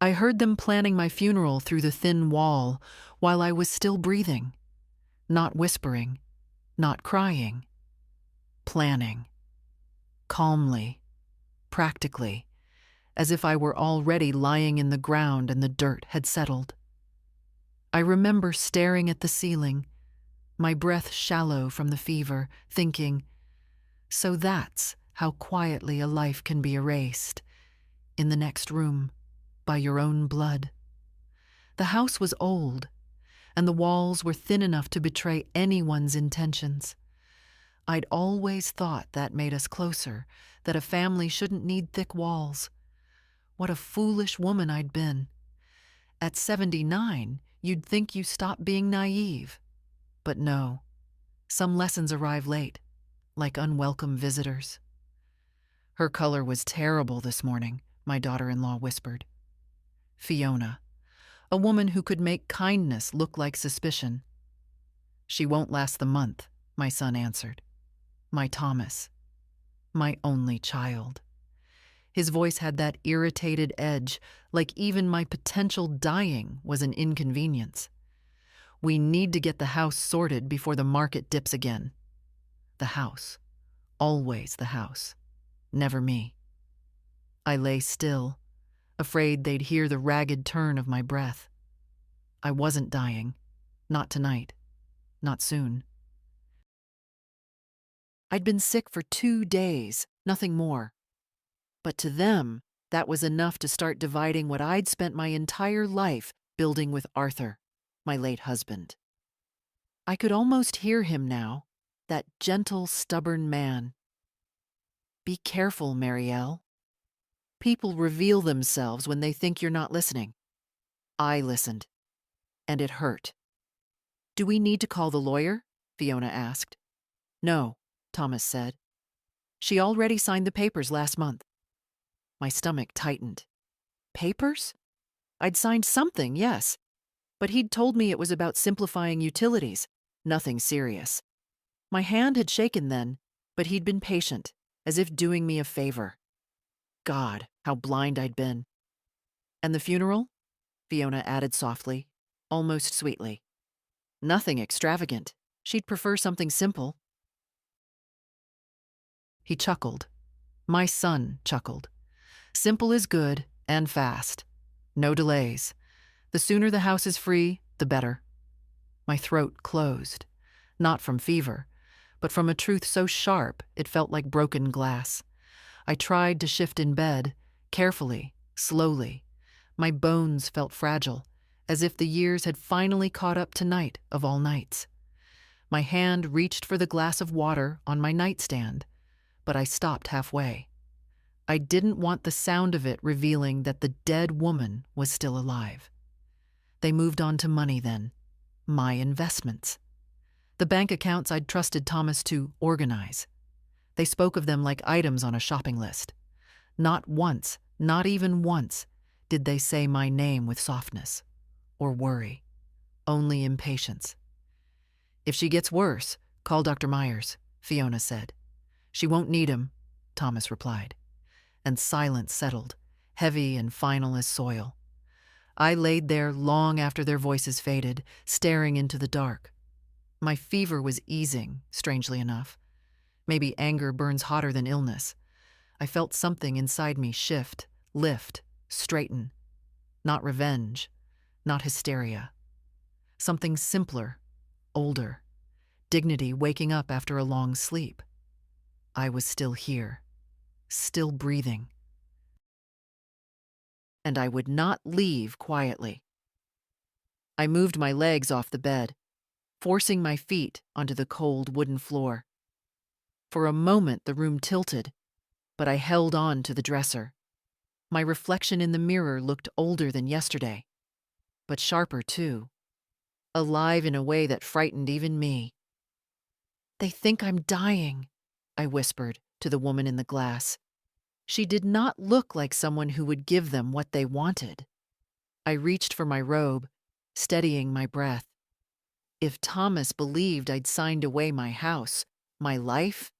I heard them planning my funeral through the thin wall while I was still breathing, not whispering, not crying, planning, calmly, practically, as if I were already lying in the ground and the dirt had settled. I remember staring at the ceiling, my breath shallow from the fever, thinking, so that's how quietly a life can be erased, in the next room, by your own blood. The house was old, and the walls were thin enough to betray anyone's intentions. I'd always thought that made us closer, that a family shouldn't need thick walls. What a foolish woman I'd been. At 79, you'd think you stopped being naive. But no, some lessons arrive late, like unwelcome visitors. Her color was terrible this morning, my daughter-in-law whispered. Fiona, a woman who could make kindness look like suspicion. She won't last the month, my son answered. My Thomas, my only child. His voice had that irritated edge, like even my potential dying was an inconvenience. We need to get the house sorted before the market dips again. The house. Always the house. Never me. I lay still, afraid they'd hear the ragged turn of my breath. I wasn't dying. Not tonight. Not soon. I'd been sick for 2 days, nothing more. But to them, that was enough to start dividing what I'd spent my entire life building with Arthur, my late husband. I could almost hear him now, that gentle, stubborn man. Be careful, Marielle. People reveal themselves when they think you're not listening. I listened, and it hurt. Do we need to call the lawyer? Fiona asked. No, Thomas said. She already signed the papers last month. My stomach tightened. Papers? I'd signed something, yes. But he'd told me it was about simplifying utilities, nothing serious. My hand had shaken then, but he'd been patient, as if doing me a favor. God, how blind I'd been. And the funeral? Fiona added softly, almost sweetly. Nothing extravagant. She'd prefer something simple. He chuckled. My son chuckled. Simple is good and fast. No delays. The sooner the house is free, the better. My throat closed, not from fever, but from a truth so sharp it felt like broken glass. I tried to shift in bed, carefully, slowly. My bones felt fragile, as if the years had finally caught up tonight of all nights. My hand reached for the glass of water on my nightstand, but I stopped halfway. I didn't want the sound of it revealing that the dead woman was still alive. They moved on to money then, my investments. The bank accounts I'd trusted Thomas to organize. They spoke of them like items on a shopping list. Not once, not even once, did they say my name with softness or worry, only impatience. If she gets worse, call Dr. Myers, Fiona said. She won't need him, Thomas replied. And silence settled, heavy and final as soil. I laid there long after their voices faded, staring into the dark. My fever was easing, strangely enough. Maybe anger burns hotter than illness. I felt something inside me shift, lift, straighten. Not revenge, not hysteria. Something simpler, older. Dignity waking up after a long sleep. I was still here, still breathing. And I would not leave quietly. I moved my legs off the bed, forcing my feet onto the cold wooden floor. For a moment the room tilted, but I held on to the dresser. My reflection in the mirror looked older than yesterday, but sharper too, alive in a way that frightened even me. They think I'm dying, I whispered to the woman in the glass. She did not look like someone who would give them what they wanted. I reached for my robe, steadying my breath. If Thomas believed I'd signed away my house, my life,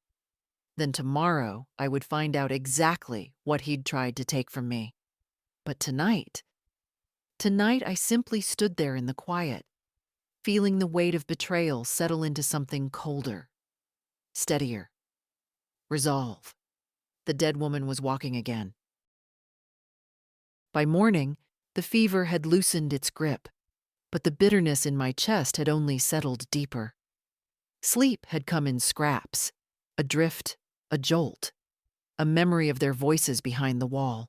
then tomorrow I would find out exactly what he'd tried to take from me. But tonight, Tonight I simply stood there in the quiet, feeling the weight of betrayal settle into something colder, steadier. Resolve. The dead woman was walking again. By morning, the fever had loosened its grip, but the bitterness in my chest had only settled deeper. Sleep had come in scraps, a drift, a jolt, a memory of their voices behind the wall.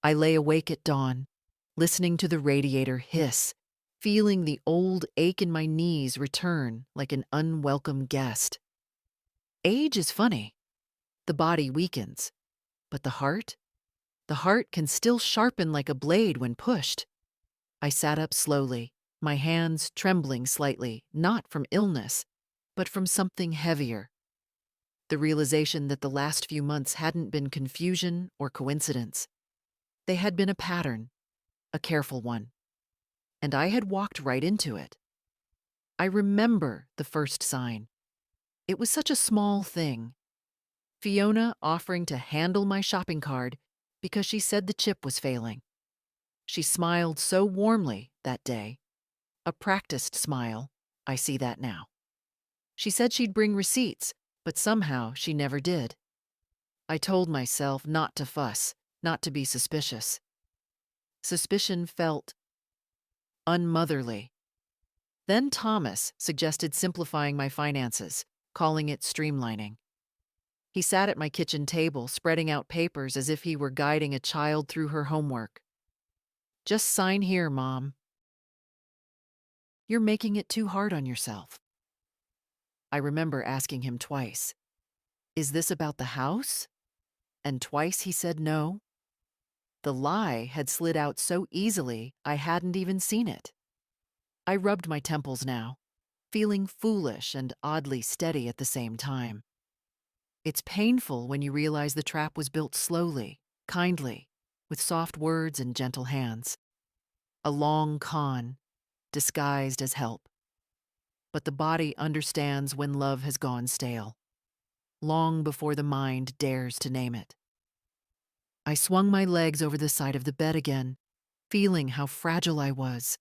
I lay awake at dawn, listening to the radiator hiss, feeling the old ache in my knees return like an unwelcome guest. Age is funny. The body weakens, but the heart can still sharpen like a blade when pushed. I sat up slowly, my hands trembling slightly, not from illness, but from something heavier. The realization that the last few months hadn't been confusion or coincidence. They had been a pattern, a careful one. And I had walked right into it. I remember the first sign. It was such a small thing. Fiona offering to handle my shopping cart because she said the chip was failing. She smiled so warmly that day. A practiced smile, I see that now. She said she'd bring receipts, but somehow she never did. I told myself not to fuss, not to be suspicious. Suspicion felt unmotherly. Then Thomas suggested simplifying my finances, calling it streamlining. He sat at my kitchen table, spreading out papers as if he were guiding a child through her homework. Just sign here, Mom. You're making it too hard on yourself. I remember asking him twice, is this about the house? And twice he said no. The lie had slid out so easily I hadn't even seen it. I rubbed my temples now, feeling foolish and oddly steady at the same time. It's painful when you realize the trap was built slowly, kindly, with soft words and gentle hands. A long con, disguised as help. But the body understands when love has gone stale, long before the mind dares to name it. I swung my legs over the side of the bed again, feeling how fragile I was.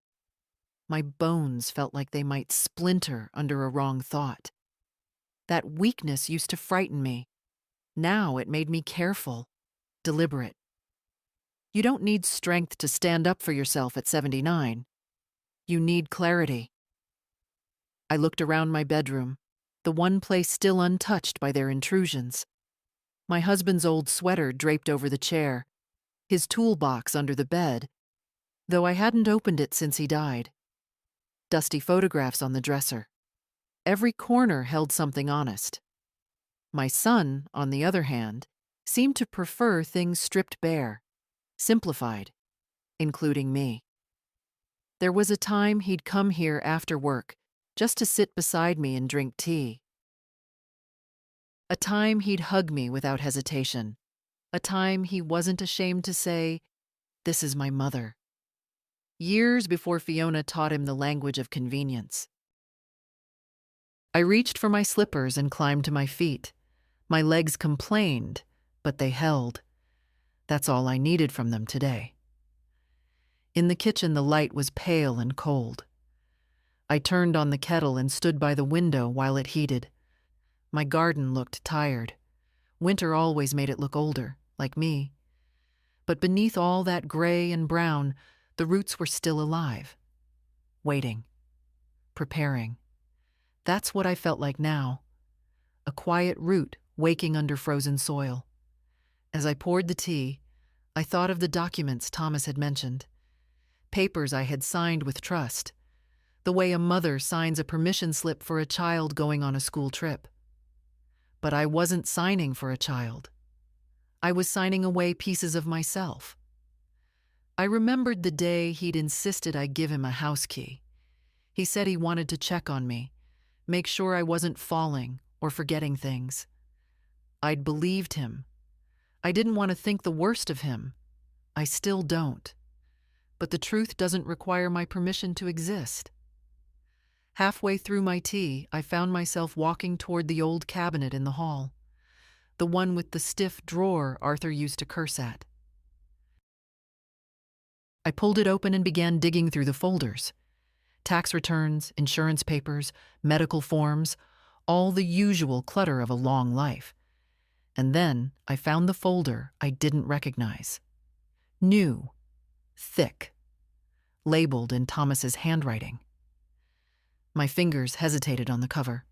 My bones felt like they might splinter under a wrong thought. That weakness used to frighten me. Now it made me careful, deliberate. You don't need strength to stand up for yourself at 79. You need clarity. I looked around my bedroom, the one place still untouched by their intrusions. My husband's old sweater draped over the chair, his toolbox under the bed, though I hadn't opened it since he died. Dusty photographs on the dresser. Every corner held something honest. My son, on the other hand, seemed to prefer things stripped bare, simplified, including me. There was a time he'd come here after work, just to sit beside me and drink tea. A time he'd hug me without hesitation. A time he wasn't ashamed to say, "This is my mother." Years before Fiona taught him the language of convenience. I reached for my slippers and climbed to my feet. My legs complained, but they held. That's all I needed from them today. In the kitchen, the light was pale and cold. I turned on the kettle and stood by the window while it heated. My garden looked tired. Winter always made it look older, like me. But beneath all that gray and brown, the roots were still alive. Waiting. Preparing. That's what I felt like now. A quiet root waking under frozen soil. As I poured the tea, I thought of the documents Thomas had mentioned. Papers I had signed with trust. The way a mother signs a permission slip for a child going on a school trip. But I wasn't signing for a child. I was signing away pieces of myself. I remembered the day he'd insisted I give him a house key. He said he wanted to check on me, make sure I wasn't falling or forgetting things. I'd believed him. I didn't want to think the worst of him. I still don't. But the truth doesn't require my permission to exist. Halfway through my tea, I found myself walking toward the old cabinet in the hall, the one with the stiff drawer Arthur used to curse at. I pulled it open and began digging through the folders. Tax returns, insurance papers, medical forms, all the usual clutter of a long life. And then I found the folder I didn't recognize. New, thick, labeled in Thomas's handwriting. My fingers hesitated on the cover.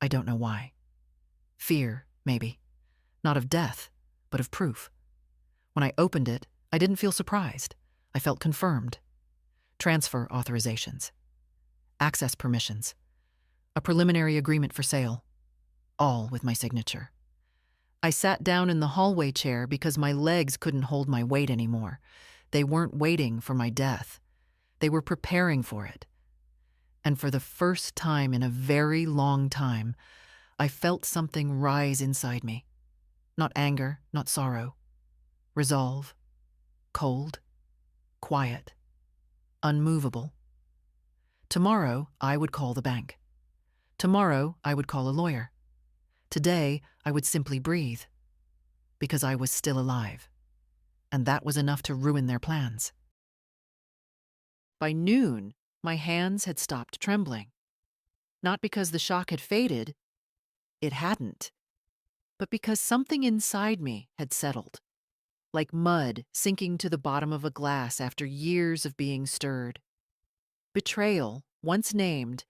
I don't know why. Fear, maybe. Not of death, but of proof. When I opened it, I didn't feel surprised. I felt confirmed. Transfer authorizations. Access permissions. A preliminary agreement for sale. All with my signature. I sat down in the hallway chair because my legs couldn't hold my weight anymore. They weren't waiting for my death. They were preparing for it. And for the first time in a very long time, I felt something rise inside me. Not anger, not sorrow. Resolve. Cold. Quiet. Unmovable. Tomorrow, I would call the bank. Tomorrow, I would call a lawyer. Today, I would simply breathe. Because I was still alive. And that was enough to ruin their plans. By noon, my hands had stopped trembling. Not because the shock had faded. It hadn't. But because something inside me had settled. Like mud sinking to the bottom of a glass after years of being stirred. Betrayal, once named,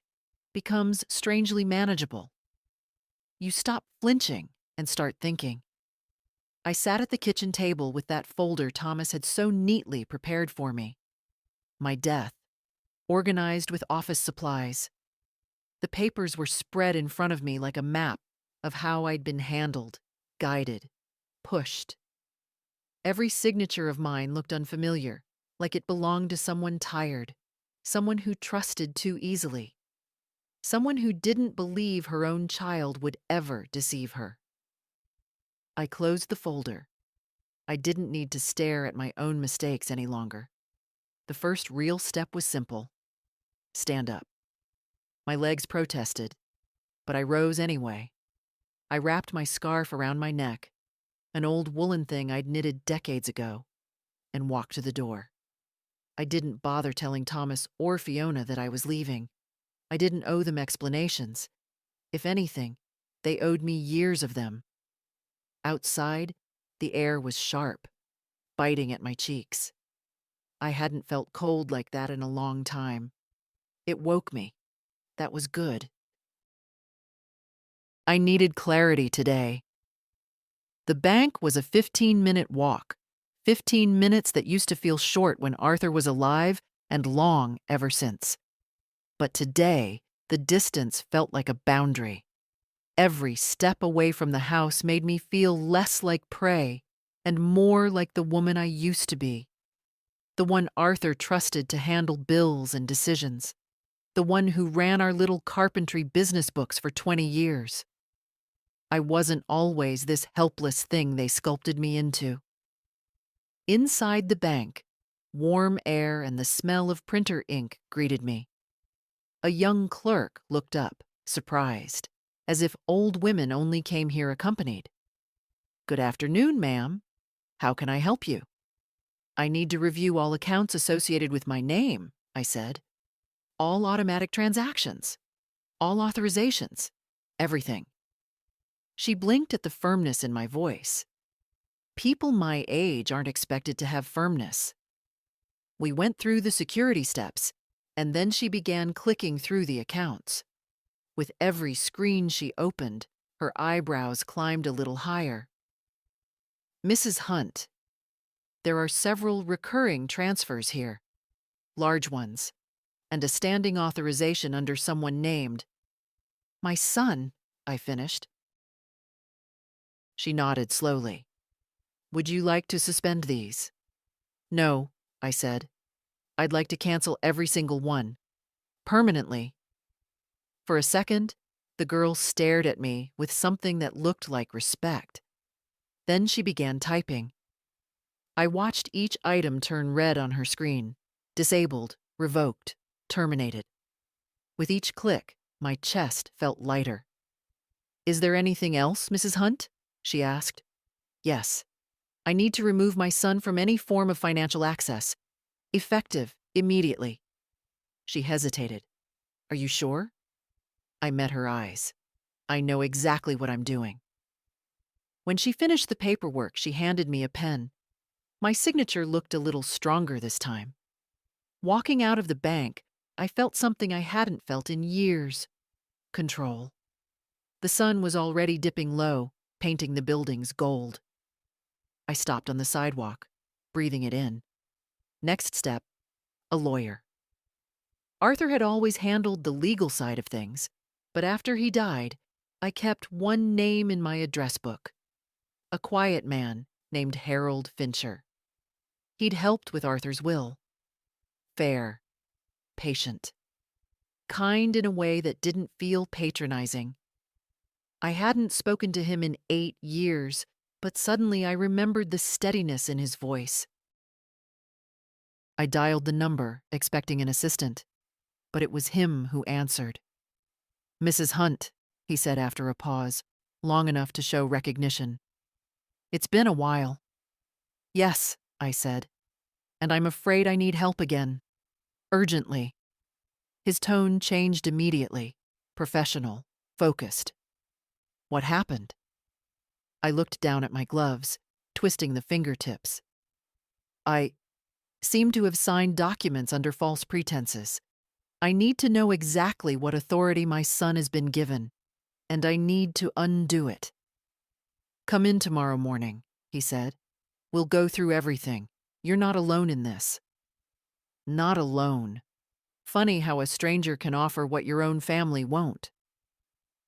becomes strangely manageable. You stop flinching and start thinking. I sat at the kitchen table with that folder Thomas had so neatly prepared for me. My death, organized with office supplies. The papers were spread in front of me like a map of how I'd been handled, guided, pushed. Every signature of mine looked unfamiliar, like it belonged to someone tired, someone who trusted too easily, someone who didn't believe her own child would ever deceive her. I closed the folder. I didn't need to stare at my own mistakes any longer. The first real step was simple. Stand up. My legs protested, but I rose anyway. I wrapped my scarf around my neck, an old woolen thing I'd knitted decades ago, and walked to the door. I didn't bother telling Thomas or Fiona that I was leaving. I didn't owe them explanations. If anything, they owed me years of them. Outside, the air was sharp, biting at my cheeks. I hadn't felt cold like that in a long time. It woke me. That was good. I needed clarity today. The bank was a 15-minute walk, 15 minutes that used to feel short when Arthur was alive and long ever since. But today, the distance felt like a boundary. Every step away from the house made me feel less like prey and more like the woman I used to be. The one Arthur trusted to handle bills and decisions. The one who ran our little carpentry business books for 20 years. I wasn't always this helpless thing they sculpted me into. Inside the bank, warm air and the smell of printer ink greeted me. A young clerk looked up, surprised, as if old women only came here accompanied. "Good afternoon, ma'am. How can I help you?" "I need to review all accounts associated with my name," I said. "All automatic transactions. All authorizations. Everything." She blinked at the firmness in my voice. People my age aren't expected to have firmness. We went through the security steps, and then she began clicking through the accounts. With every screen she opened, her eyebrows climbed a little higher. "Mrs. Hunt, there are several recurring transfers here, large ones, and a standing authorization under someone named." "My son," I finished. She nodded slowly. "Would you like to suspend these?" "No," I said. "I'd like to cancel every single one. Permanently." For a second, the girl stared at me with something that looked like respect. Then she began typing. I watched each item turn red on her screen. Disabled, revoked, terminated. With each click, my chest felt lighter. "Is there anything else, Mrs. Hunt?" she asked. "Yes. I need to remove my son from any form of financial access. Effective, immediately. She hesitated. Are you sure? I met her eyes. I know exactly what I'm doing. When she finished the paperwork, she handed me a pen. My signature looked a little stronger this time. Walking out of the bank, I felt something I hadn't felt in years. Control. The sun was already dipping low, painting the buildings gold. I stopped on the sidewalk, breathing it in. Next step, a lawyer. Arthur had always handled the legal side of things, but after he died, I kept one name in my address book. A quiet man named Harold Fincher. He'd helped with Arthur's will. Fair, patient, kind in a way that didn't feel patronizing. I hadn't spoken to him in 8 years, but suddenly I remembered the steadiness in his voice. I dialed the number, expecting an assistant, but it was him who answered. Mrs. Hunt, he said after a pause, long enough to show recognition. It's been a while. Yes, I said, and I'm afraid I need help again. Urgently. His tone changed immediately, professional, focused. What happened? I looked down at my gloves, twisting the fingertips. I seem to have signed documents under false pretenses. I need to know exactly what authority my son has been given, and I need to undo it. Come in tomorrow morning, he said. We'll go through everything. You're not alone in this. Not alone. Funny how a stranger can offer what your own family won't.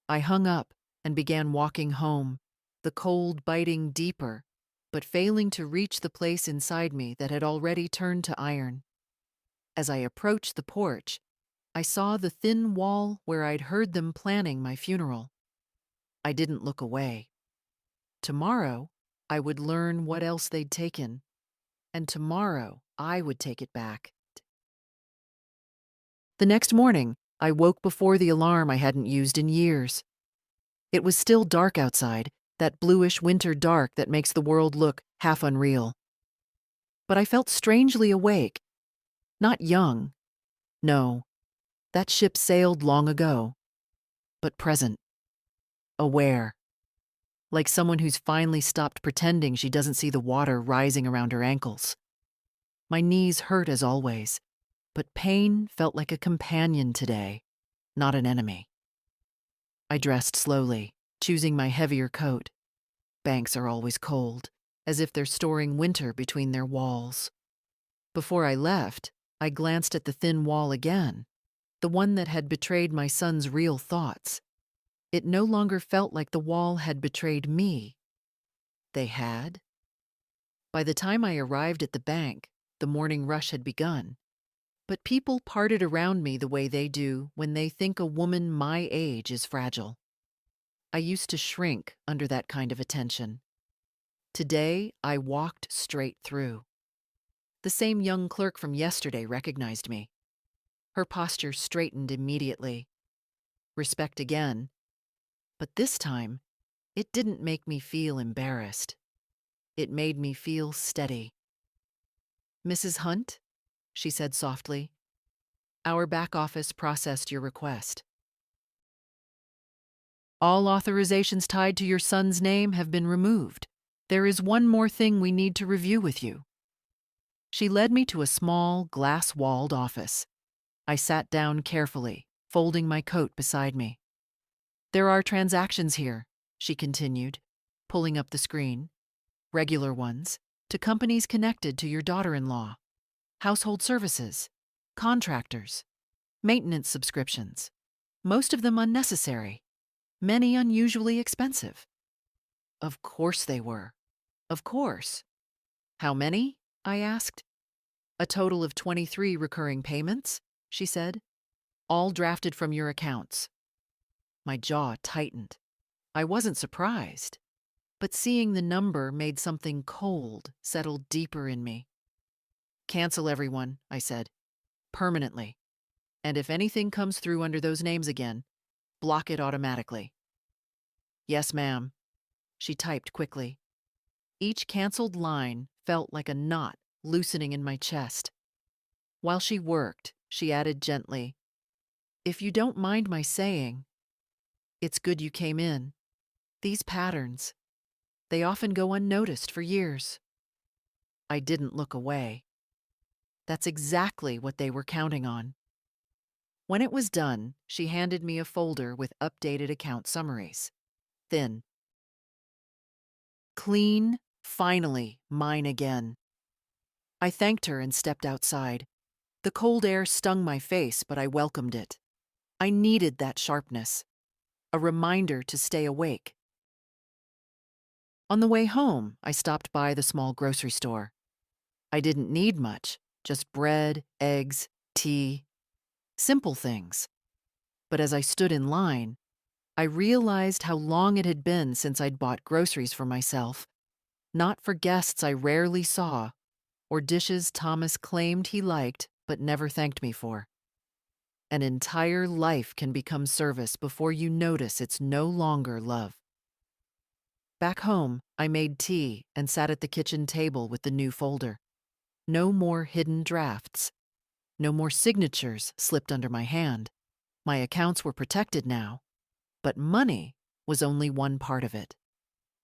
I hung up and began walking home, the cold biting deeper, but failing to reach the place inside me that had already turned to iron. As I approached the porch, I saw the thin wall where I'd heard them planning my funeral. I didn't look away. Tomorrow, I would learn what else they'd taken, and tomorrow I would take it back. The next morning, I woke before the alarm I hadn't used in years. It was still dark outside, that bluish winter dark that makes the world look half unreal. But I felt strangely awake. Not young. No, that ship sailed long ago. But present. Aware. Like someone who's finally stopped pretending she doesn't see the water rising around her ankles. My knees hurt as always, but pain felt like a companion today, not an enemy. I dressed slowly, choosing my heavier coat. Banks are always cold, as if they're storing winter between their walls. Before I left, I glanced at the thin wall again, the one that had betrayed my son's real thoughts. It no longer felt like the wall had betrayed me. They had? By the time I arrived at the bank, the morning rush had begun. But people parted around me the way they do when they think a woman my age is fragile. I used to shrink under that kind of attention. Today, I walked straight through. The same young clerk from yesterday recognized me. Her posture straightened immediately. Respect again. But this time, it didn't make me feel embarrassed. It made me feel steady. Mrs. Hunt, she said softly, our back office processed your request. All authorizations tied to your son's name have been removed. There is one more thing we need to review with you. She led me to a small, glass-walled office. I sat down carefully, folding my coat beside me. There are transactions here, she continued, pulling up the screen. Regular ones, to companies connected to your daughter-in-law. Household services, contractors, maintenance subscriptions. Most of them unnecessary. Many unusually expensive. Of course they were. Of course. How many? I asked. A total of 23 recurring payments, she said. All drafted from your accounts. My jaw tightened. I wasn't surprised, but seeing the number made something cold settle deeper in me. Cancel everyone, I said. Permanently. And if anything comes through under those names again, block it automatically. Yes, ma'am. She typed quickly. Each canceled line felt like a knot loosening in my chest. While she worked, she added gently, "If you don't mind my saying, it's good you came in. These patterns, they often go unnoticed for years." I didn't look away. That's exactly what they were counting on. When it was done, she handed me a folder with updated account summaries. Thin. Clean, finally, mine again. I thanked her and stepped outside. The cold air stung my face, but I welcomed it. I needed that sharpness, a reminder to stay awake. On the way home, I stopped by the small grocery store. I didn't need much, just bread, eggs, tea, simple things. But as I stood in line, I realized how long it had been since I'd bought groceries for myself, not for guests I rarely saw, or dishes Thomas claimed he liked but never thanked me for. An entire life can become service before you notice it's no longer love. Back home, I made tea and sat at the kitchen table with the new folder. No more hidden drafts. No more signatures slipped under my hand. My accounts were protected now, but money was only one part of it.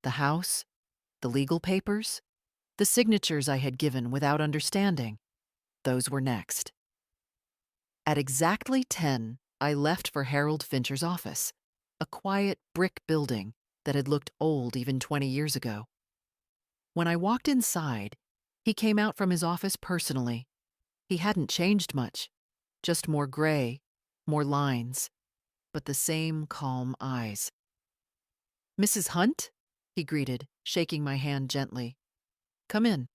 The house, the legal papers, the signatures I had given without understanding, those were next. At exactly 10, I left for Harold Fincher's office, a quiet brick building that had looked old even 20 years ago. When I walked inside, he came out from his office personally. He hadn't changed much, just more gray, more lines, but the same calm eyes. "Mrs. Hunt?" he greeted, shaking my hand gently. "Come in."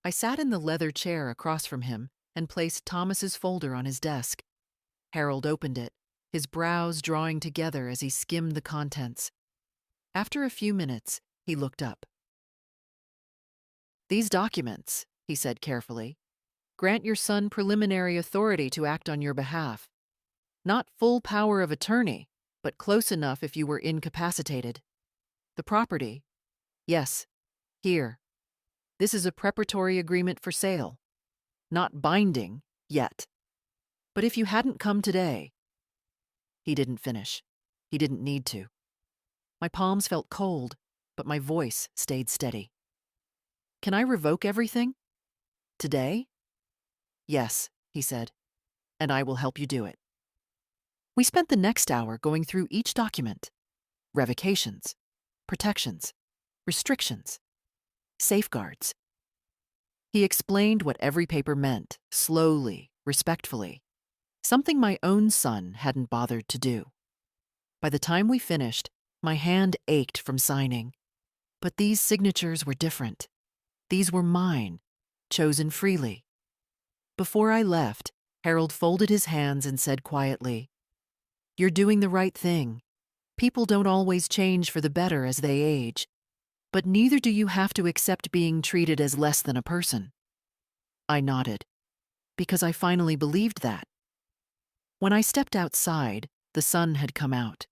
I sat in the leather chair across from him and placed Thomas's folder on his desk. Harold opened it, his brows drawing together as he skimmed the contents. After a few minutes, he looked up. "These documents," he said carefully, "grant your son preliminary authority to act on your behalf. Not full power of attorney, but close enough if you were incapacitated. The property, yes, here. This is a preparatory agreement for sale. Not binding, yet. But if you hadn't come today—" He didn't finish. He didn't need to. My palms felt cold, but my voice stayed steady. "Can I revoke everything? Today?" "Yes," he said, "and I will help you do it." We spent the next hour going through each document. Revocations, protections, restrictions, safeguards. He explained what every paper meant, slowly, respectfully, something my own son hadn't bothered to do. By the time we finished, my hand ached from signing. But these signatures were different. These were mine, chosen freely. Before I left, Harold folded his hands and said quietly, "You're doing the right thing. People don't always change for the better as they age. But neither do you have to accept being treated as less than a person." I nodded, because I finally believed that. When I stepped outside, the sun had come out.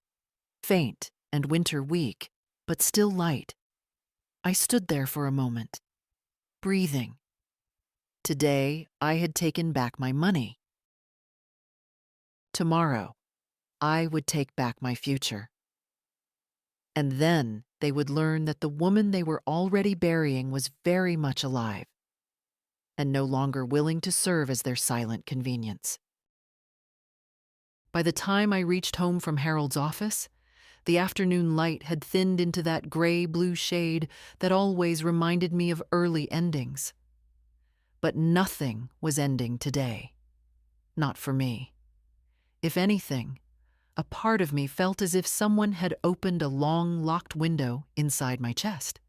Faint and winter weak, but still light. I stood there for a moment, breathing. Today, I had taken back my money. Tomorrow, I would take back my future. And then they would learn that the woman they were already burying was very much alive and no longer willing to serve as their silent convenience. By the time I reached home from Harold's office, the afternoon light had thinned into that gray-blue shade that always reminded me of early endings. But nothing was ending today. Not for me. If anything, a part of me felt as if someone had opened a long, locked window inside my chest.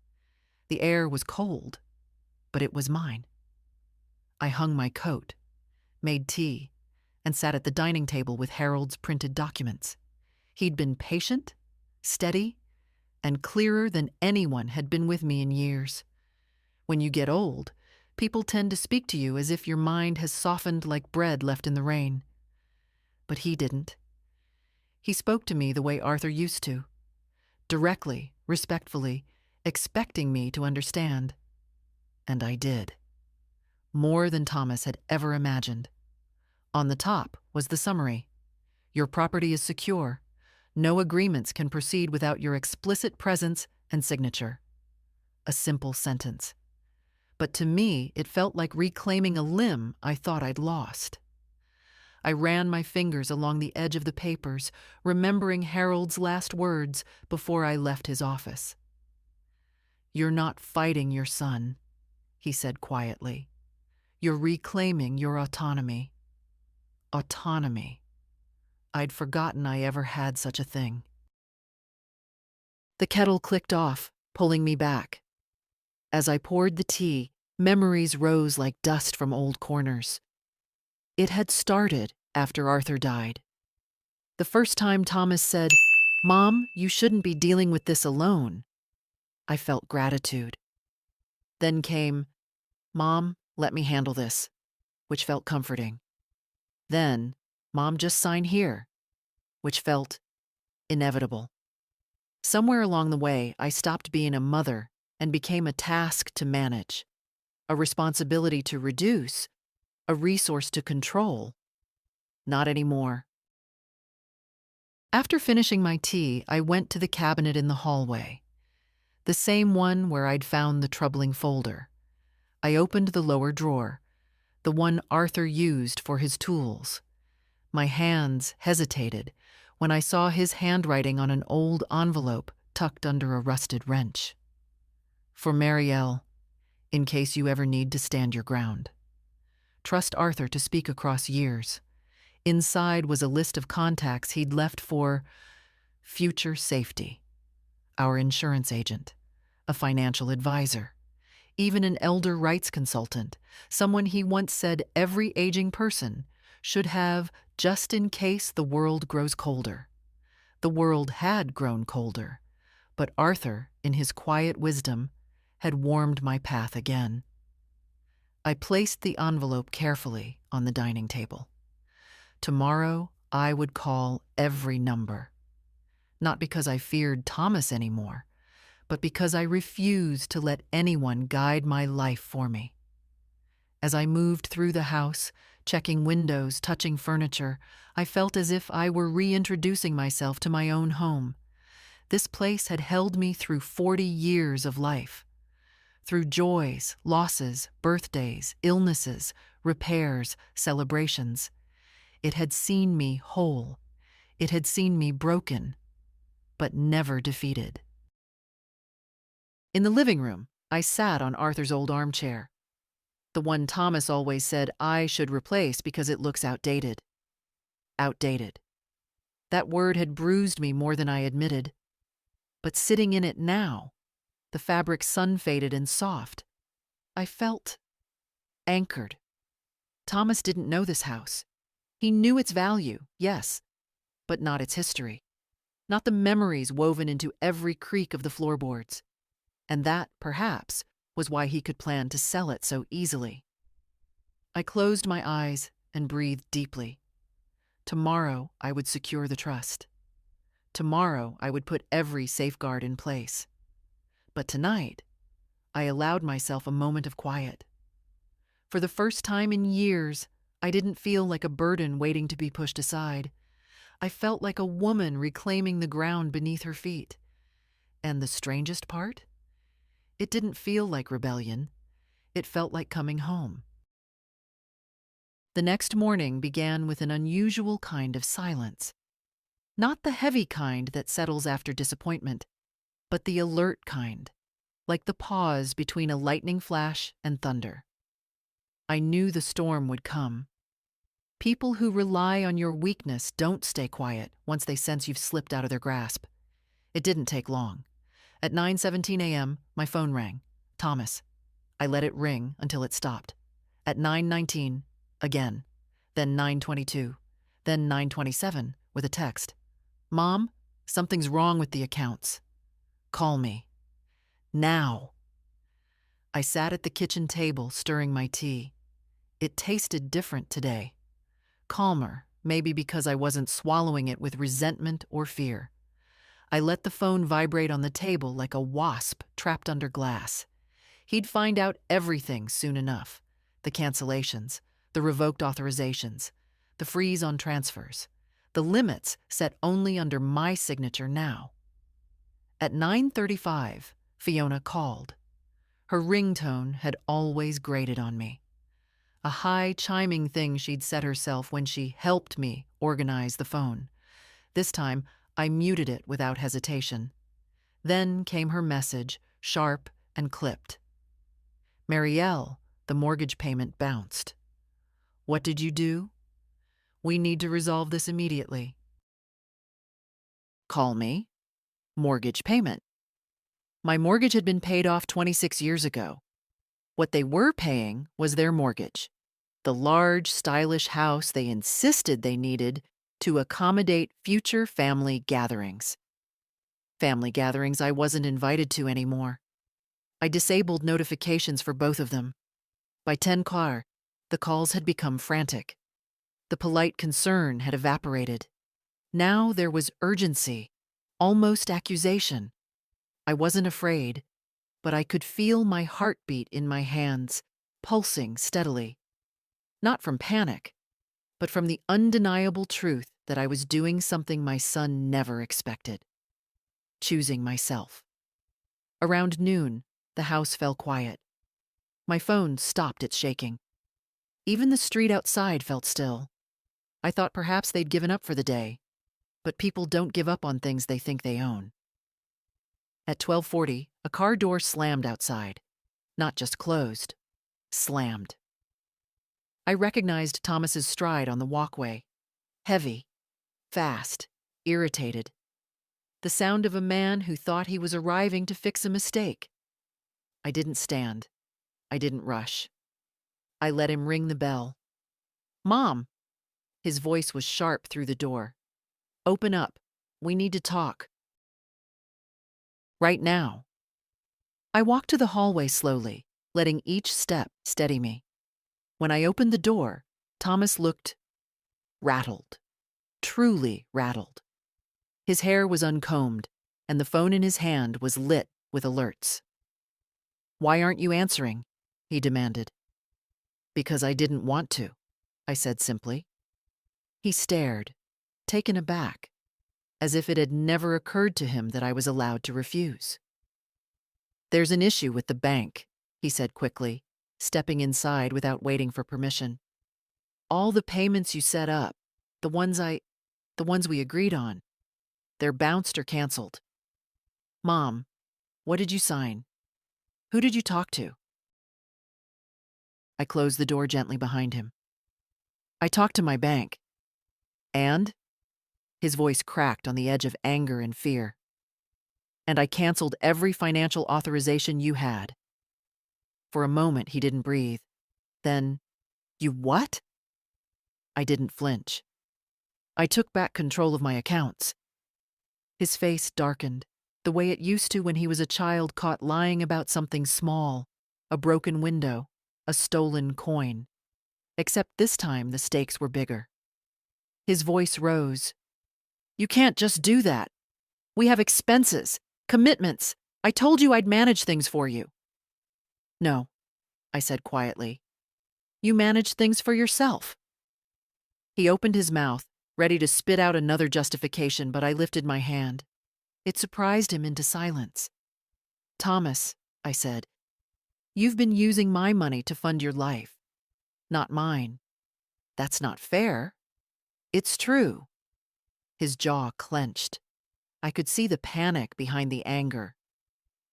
The air was cold, but it was mine. I hung my coat, made tea, and sat at the dining table with Harold's printed documents. He'd been patient, steady, and clearer than anyone had been with me in years. When you get old, people tend to speak to you as if your mind has softened like bread left in the rain. But he didn't. He spoke to me the way Arthur used to, directly, respectfully, expecting me to understand. And I did. more than Thomas had ever imagined. On the top was the summary. Your property is secure. No agreements can proceed without your explicit presence and signature. A simple sentence. But to me, it felt like reclaiming a limb I thought I'd lost. I ran my fingers along the edge of the papers, remembering Harold's last words before I left his office. "You're not fighting your son," he said quietly. "You're reclaiming your autonomy." Autonomy. I'd forgotten I ever had such a thing. The kettle clicked off, pulling me back. As I poured the tea, memories rose like dust from old corners. It had started after Arthur died. The first time Thomas said, "Mom, you shouldn't be dealing with this alone," I felt gratitude. Then came, "Mom, let me handle this," which felt comforting. Then, "Mom, just sign here," which felt inevitable. Somewhere along the way, I stopped being a mother and became a task to manage, a responsibility to reduce, a resource to control. Not anymore. After finishing my tea, I went to the cabinet in the hallway, the same one where I'd found the troubling folder. I opened the lower drawer, the one Arthur used for his tools. My hands hesitated when I saw his handwriting on an old envelope tucked under a rusted wrench. "For Marielle, in case you ever need to stand your ground. Trust Arthur to speak across years." Inside was a list of contacts he'd left for future safety, our insurance agent, a financial advisor, even an elder rights consultant, someone he once said every aging person should have just in case the world grows colder. The world had grown colder, but Arthur, in his quiet wisdom, had warmed my path again. I placed the envelope carefully on the dining table. Tomorrow, I would call every number. Not because I feared Thomas anymore, but because I refused to let anyone guide my life for me. As I moved through the house, checking windows, touching furniture, I felt as if I were reintroducing myself to my own home. This place had held me through 40 years of life. Through joys, losses, birthdays, illnesses, repairs, celebrations. It had seen me whole. It had seen me broken, but never defeated. In the living room, I sat on Arthur's old armchair, the one Thomas always said I should replace because it looks outdated. Outdated. That word had bruised me more than I admitted. But sitting in it now, the fabric sun-faded and soft, I felt anchored. Thomas didn't know this house. He knew its value, yes, but not its history, not the memories woven into every creak of the floorboards. And that, perhaps, was why he could plan to sell it so easily. I closed my eyes and breathed deeply. Tomorrow, I would secure the trust. Tomorrow, I would put every safeguard in place. But tonight, I allowed myself a moment of quiet. For the first time in years, I didn't feel like a burden waiting to be pushed aside. I felt like a woman reclaiming the ground beneath her feet. And the strangest part? It didn't feel like rebellion. It felt like coming home. The next morning began with an unusual kind of silence. Not the heavy kind that settles after disappointment, but the alert kind, like the pause between a lightning flash and thunder. I knew the storm would come. People who rely on your weakness don't stay quiet once they sense you've slipped out of their grasp. It didn't take long. At 9:17 a.m., my phone rang. Thomas. I let it ring until it stopped. At 9:19, again. Then 9:22. Then 9:27 with a text. "Mom, something's wrong with the accounts. Call me. Now." I sat at the kitchen table stirring my tea. It tasted different today. Calmer, maybe because I wasn't swallowing it with resentment or fear. I let the phone vibrate on the table like a wasp trapped under glass. He'd find out everything soon enough. The cancellations, the revoked authorizations, the freeze on transfers, the limits set only under my signature now. At 9:35, Fiona called. Her ringtone had always grated on me. A high, chiming thing she'd set herself when she helped me organize the phone. This time, I muted it without hesitation. Then came her message, sharp and clipped. Marielle, the mortgage payment bounced. What did you do? We need to resolve this immediately. Call me. Mortgage payment. My mortgage had been paid off 26 years ago. What they were paying was their mortgage, the large, stylish house they insisted they needed to accommodate future family gatherings. Family gatherings I wasn't invited to anymore. I disabled notifications for both of them. By 10:00, the calls had become frantic. The polite concern had evaporated. Now there was urgency, almost accusation. I wasn't afraid, but I could feel my heartbeat in my hands, pulsing steadily. Not from panic, but from the undeniable truth that I was doing something my son never expected. Choosing myself. Around noon, the house fell quiet. My phone stopped its shaking. Even the street outside felt still. I thought perhaps they'd given up for the day, but people don't give up on things they think they own. At 12:40, a car door slammed outside. Not just closed, slammed. I recognized Thomas's stride on the walkway. Heavy, fast, irritated. The sound of a man who thought he was arriving to fix a mistake. I didn't stand. I didn't rush. I let him ring the bell. Mom! His voice was sharp through the door. Open up. We need to talk. Right now. I walked to the hallway slowly, letting each step steady me. When I opened the door, Thomas looked rattled. Truly rattled. His hair was uncombed, and the phone in his hand was lit with alerts. Why aren't you answering? He demanded. Because I didn't want to, I said simply. He stared, taken aback, as if it had never occurred to him that I was allowed to refuse. There's an issue with the bank, he said quickly, stepping inside without waiting for permission. All the payments you set up, the ones we agreed on, they're bounced or canceled. Mom, what did you sign? Who did you talk to? I closed the door gently behind him. I talked to my bank. And? His voice cracked on the edge of anger and fear. And I canceled every financial authorization you had. For a moment, he didn't breathe. Then, you what? I didn't flinch. I took back control of my accounts. His face darkened, the way it used to when he was a child caught lying about something small, a broken window, a stolen coin. Except this time the stakes were bigger. His voice rose. You can't just do that. We have expenses, commitments. I told you I'd manage things for you. No, I said quietly. You manage things for yourself. He opened his mouth, ready to spit out another justification, but I lifted my hand. It surprised him into silence. Thomas, I said, you've been using my money to fund your life, not mine. That's not fair. It's true. His jaw clenched. I could see the panic behind the anger.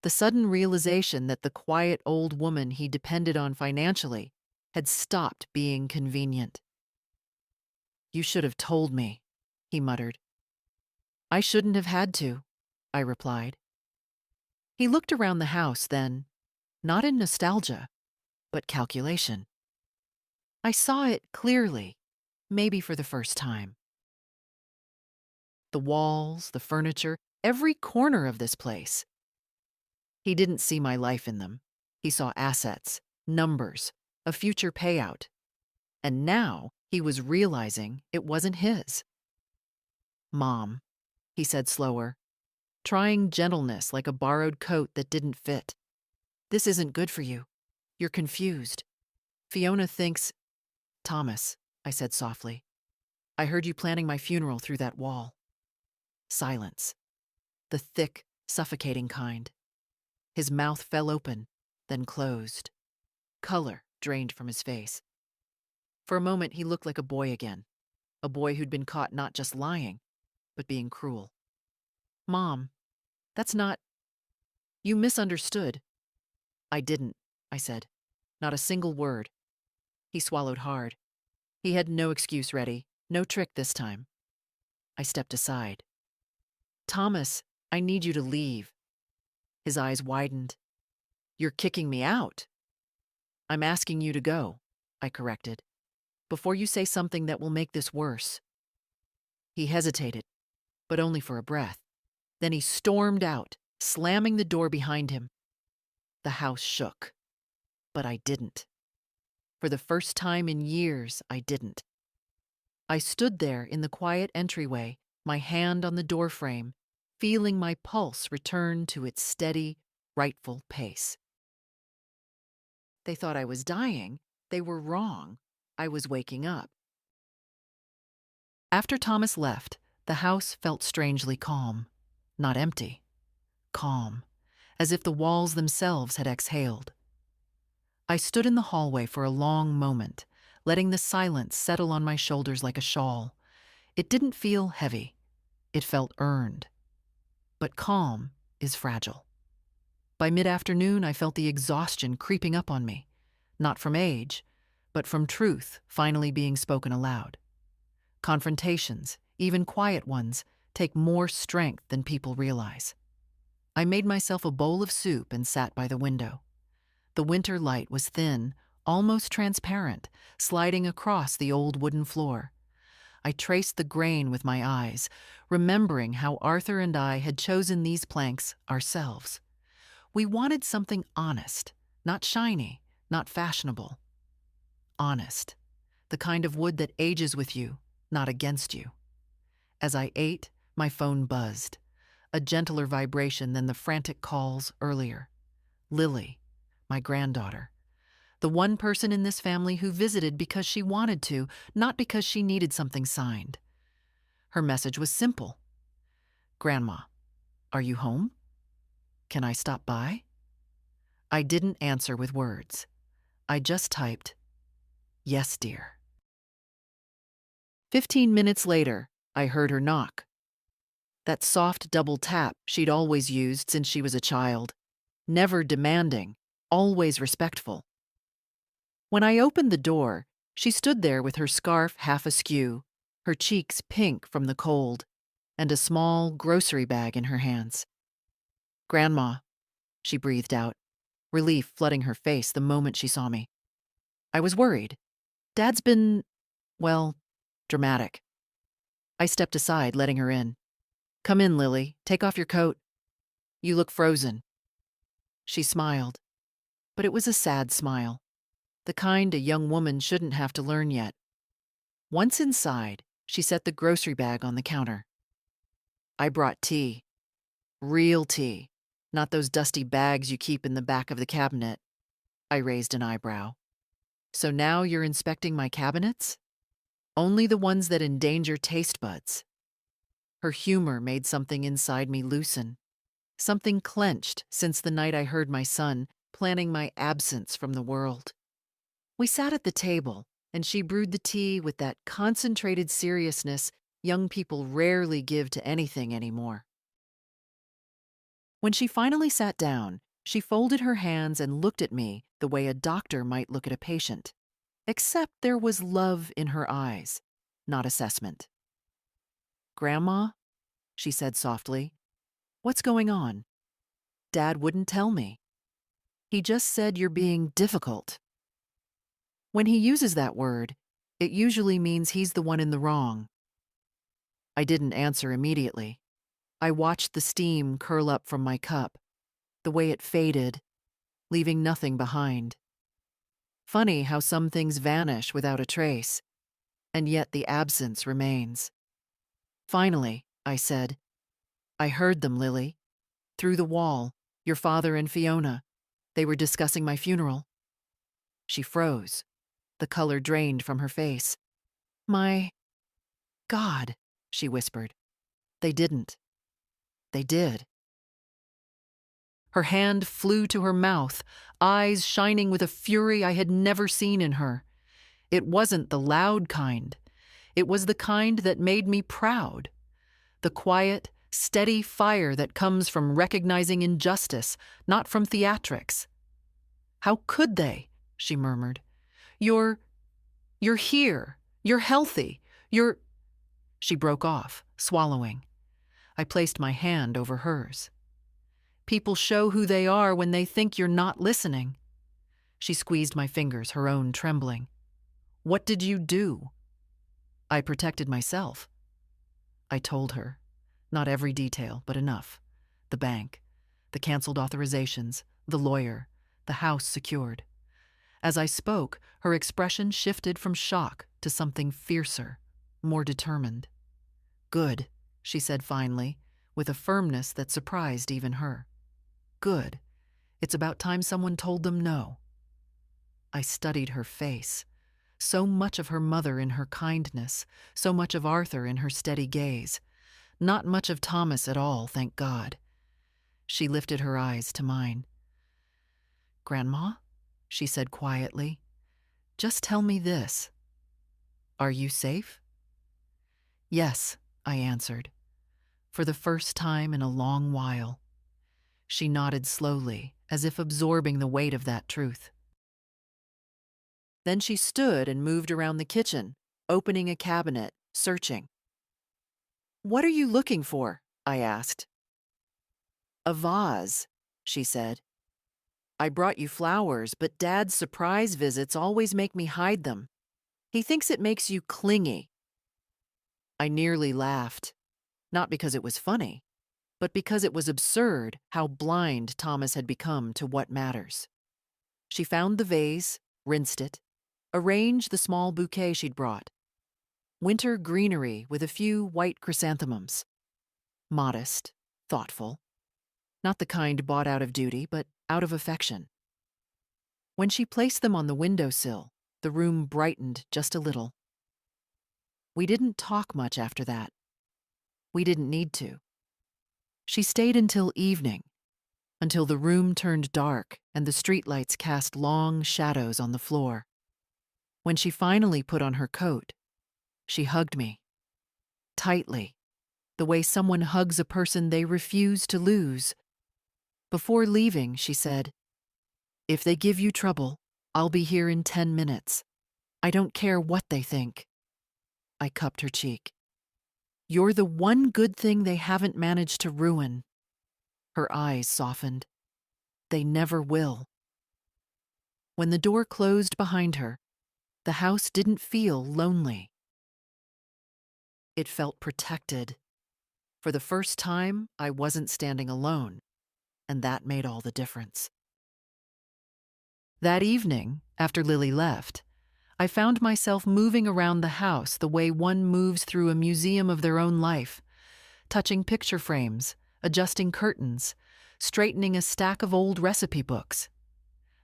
The sudden realization that the quiet old woman he depended on financially had stopped being convenient. You should have told me, he muttered. I shouldn't have had to, I replied. He looked around the house then, not in nostalgia, but calculation. I saw it clearly, maybe for the first time. The walls, the furniture, every corner of this place. He didn't see my life in them. He saw assets, numbers, a future payout. And now he was realizing it wasn't his. Mom, he said slower, trying gentleness like a borrowed coat that didn't fit. This isn't good for you. You're confused. Fiona thinks, Thomas, I said softly. I heard you planning my funeral through that wall. Silence. The thick, suffocating kind. His mouth fell open, then closed. Color drained from his face. For a moment, he looked like a boy again. A boy who'd been caught not just lying, but being cruel. Mom, that's not... You misunderstood. I didn't, I said. Not a single word. He swallowed hard. He had no excuse ready, no trick this time. I stepped aside. Thomas, I need you to leave. His eyes widened. You're kicking me out. I'm asking you to go, I corrected, before you say something that will make this worse. He hesitated, but only for a breath. Then he stormed out, slamming the door behind him. The house shook, but I didn't. For the first time in years, I didn't. I stood there in the quiet entryway, my hand on the doorframe, feeling my pulse return to its steady, rightful pace. They thought I was dying. They were wrong. I was waking up. After Thomas left, the house felt strangely calm. Not empty. Calm, as if the walls themselves had exhaled. I stood in the hallway for a long moment, letting the silence settle on my shoulders like a shawl. It didn't feel heavy. It felt earned. But calm is fragile. By mid-afternoon, I felt the exhaustion creeping up on me, not from age, but from truth finally being spoken aloud. Confrontations, even quiet ones, take more strength than people realize. I made myself a bowl of soup and sat by the window. The winter light was thin, almost transparent, sliding across the old wooden floor. I traced the grain with my eyes, remembering how Arthur and I had chosen these planks ourselves. We wanted something honest, not shiny, not fashionable. Honest, the kind of wood that ages with you, not against you. As I ate, my phone buzzed, a gentler vibration than the frantic calls earlier. Lily, my granddaughter, the one person in this family who visited because she wanted to, not because she needed something signed. Her message was simple. Grandma, are you home? Can I stop by? I didn't answer with words. I just typed, yes, dear. 15 minutes later, I heard her knock. That soft double tap she'd always used since she was a child. Never demanding, always respectful. When I opened the door, she stood there with her scarf half askew, her cheeks pink from the cold, and a small grocery bag in her hands. Grandma, she breathed out, relief flooding her face the moment she saw me. I was worried. Dad's been, well, dramatic. I stepped aside, letting her in. Come in, Lily. Take off your coat. You look frozen. She smiled, but it was a sad smile, the kind a young woman shouldn't have to learn yet. Once inside, she set the grocery bag on the counter. I brought tea. Real tea, not those dusty bags you keep in the back of the cabinet. I raised an eyebrow. So now you're inspecting my cabinets? Only the ones that endanger taste buds. Her humor made something inside me loosen. Something clenched since the night I heard my son planning my absence from the world. We sat at the table, and she brewed the tea with that concentrated seriousness young people rarely give to anything anymore. When she finally sat down, she folded her hands and looked at me the way a doctor might look at a patient. Except there was love in her eyes, not assessment. Grandma, she said softly, what's going on? Dad wouldn't tell me. He just said you're being difficult. When he uses that word, it usually means he's the one in the wrong. I didn't answer immediately. I watched the steam curl up from my cup, the way it faded, leaving nothing behind. Funny how some things vanish without a trace, and yet the absence remains. Finally, I said, I heard them, Lily. Through the wall, your father and Fiona. They were discussing my funeral. She froze, The color drained from her face. My God, she whispered. They didn't. They did. Her hand flew to her mouth, eyes shining with a fury I had never seen in her. It wasn't the loud kind. It was the kind that made me proud. The quiet, steady fire that comes from recognizing injustice, not from theatrics. How could they? She murmured. You're here. You're healthy. She broke off, swallowing. I placed my hand over hers. People show who they are when they think you're not listening. She squeezed my fingers, her own trembling. What did you do? I protected myself. I told her. Not every detail, but enough. The bank, the canceled authorizations, the lawyer, the house secured. As I spoke, her expression shifted from shock to something fiercer, more determined. Good, she said finally, with a firmness that surprised even her. Good. It's about time someone told them no. I studied her face. So much of her mother in her kindness, so much of Arthur in her steady gaze. Not much of Thomas at all, thank God. She lifted her eyes to mine. Grandma, she said quietly, just tell me this. Are you safe? Yes, I answered, for the first time in a long while. She nodded slowly, as if absorbing the weight of that truth. Then she stood and moved around the kitchen, opening a cabinet, searching. What are you looking for? I asked. A vase, she said. I brought you flowers, but Dad's surprise visits always make me hide them. He thinks it makes you clingy. I nearly laughed, not because it was funny, but because it was absurd how blind Thomas had become to what matters. She found the vase, rinsed it, arranged the small bouquet she'd brought. Winter greenery with a few white chrysanthemums. Modest, thoughtful. Not the kind bought out of duty, but out of affection. When she placed them on the windowsill, the room brightened just a little. We didn't talk much after that. We didn't need to. She stayed until evening, until the room turned dark and the streetlights cast long shadows on the floor. When she finally put on her coat, she hugged me. Tightly, the way someone hugs a person they refuse to lose. Before leaving, she said, "If they give you trouble, I'll be here in 10 minutes. I don't care what they think." I cupped her cheek. You're the one good thing they haven't managed to ruin. Her eyes softened. They never will. When the door closed behind her, the house didn't feel lonely. It felt protected. For the first time, I wasn't standing alone, and that made all the difference. That evening, after Lily left, I found myself moving around the house the way one moves through a museum of their own life, touching picture frames, adjusting curtains, straightening a stack of old recipe books.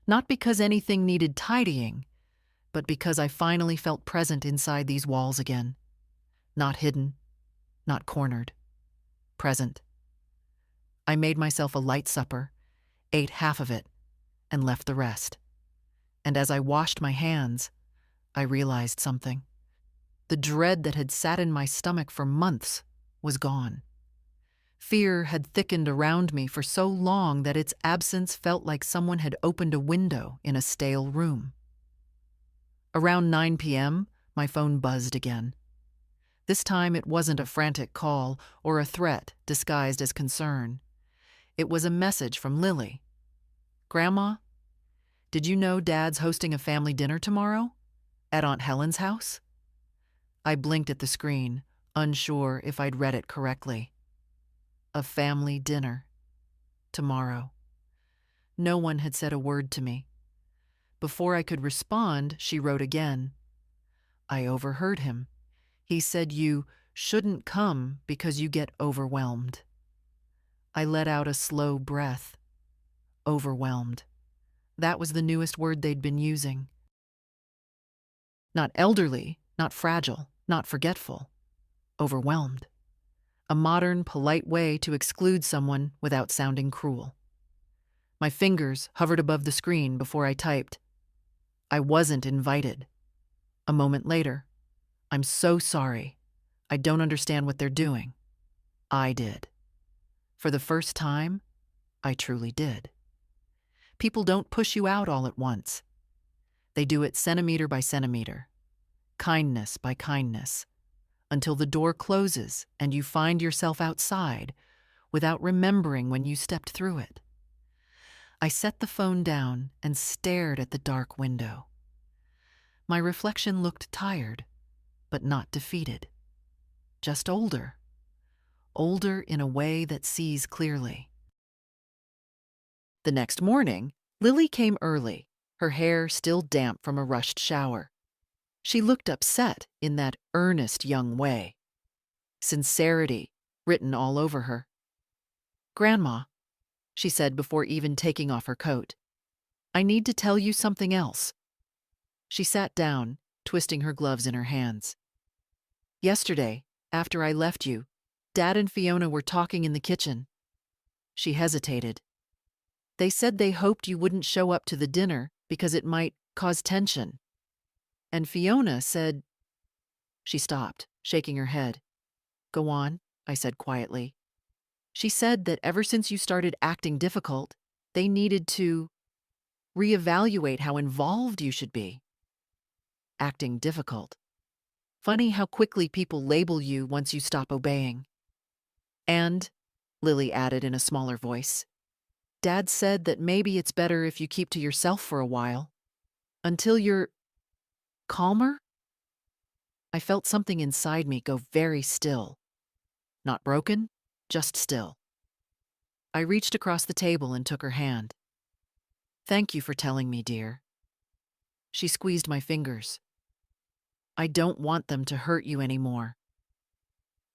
Not because anything needed tidying, but because I finally felt present inside these walls again. Not hidden, not cornered. Present. I made myself a light supper, ate half of it, and left the rest. And as I washed my hands, I realized something. The dread that had sat in my stomach for months was gone. Fear had thickened around me for so long that its absence felt like someone had opened a window in a stale room. Around 9 p.m., my phone buzzed again. This time it wasn't a frantic call or a threat disguised as concern. It was a message from Lily. Grandma, did you know Dad's hosting a family dinner tomorrow? At Aunt Helen's house? I blinked at the screen, unsure if I'd read it correctly. A family dinner. Tomorrow. No one had said a word to me. Before I could respond, she wrote again. I overheard him. He said you shouldn't come because you get overwhelmed. I let out a slow breath. Overwhelmed. That was the newest word they'd been using. Not elderly, not fragile, not forgetful. Overwhelmed. A modern, polite way to exclude someone without sounding cruel. My fingers hovered above the screen before I typed. I wasn't invited. A moment later, I'm so sorry. I don't understand what they're doing. I did. For the first time, I truly did. People don't push you out all at once. They do it centimeter by centimeter, kindness by kindness, until the door closes and you find yourself outside without remembering when you stepped through it. I set the phone down and stared at the dark window. My reflection looked tired, but not defeated. Just older. Older in a way that sees clearly. The next morning, Lily came early, her hair still damp from a rushed shower. She looked upset in that earnest young way. Sincerity written all over her. "Grandma," she said before even taking off her coat, "I need to tell you something else." She sat down, twisting her gloves in her hands. "Yesterday, after I left you, Dad and Fiona were talking in the kitchen." She hesitated. "They said they hoped you wouldn't show up to the dinner because it might cause tension. And Fiona said—" She stopped, shaking her head. "Go on," I said quietly. "She said that ever since you started acting difficult, they needed to reevaluate how involved you should be." Acting difficult. Funny how quickly people label you once you stop obeying. "And," Lily added in a smaller voice, "Dad said that maybe it's better if you keep to yourself for a while, until you're calmer." I felt something inside me go very still. Not broken, just still. I reached across the table and took her hand. "Thank you for telling me, dear." She squeezed my fingers. "I don't want them to hurt you anymore."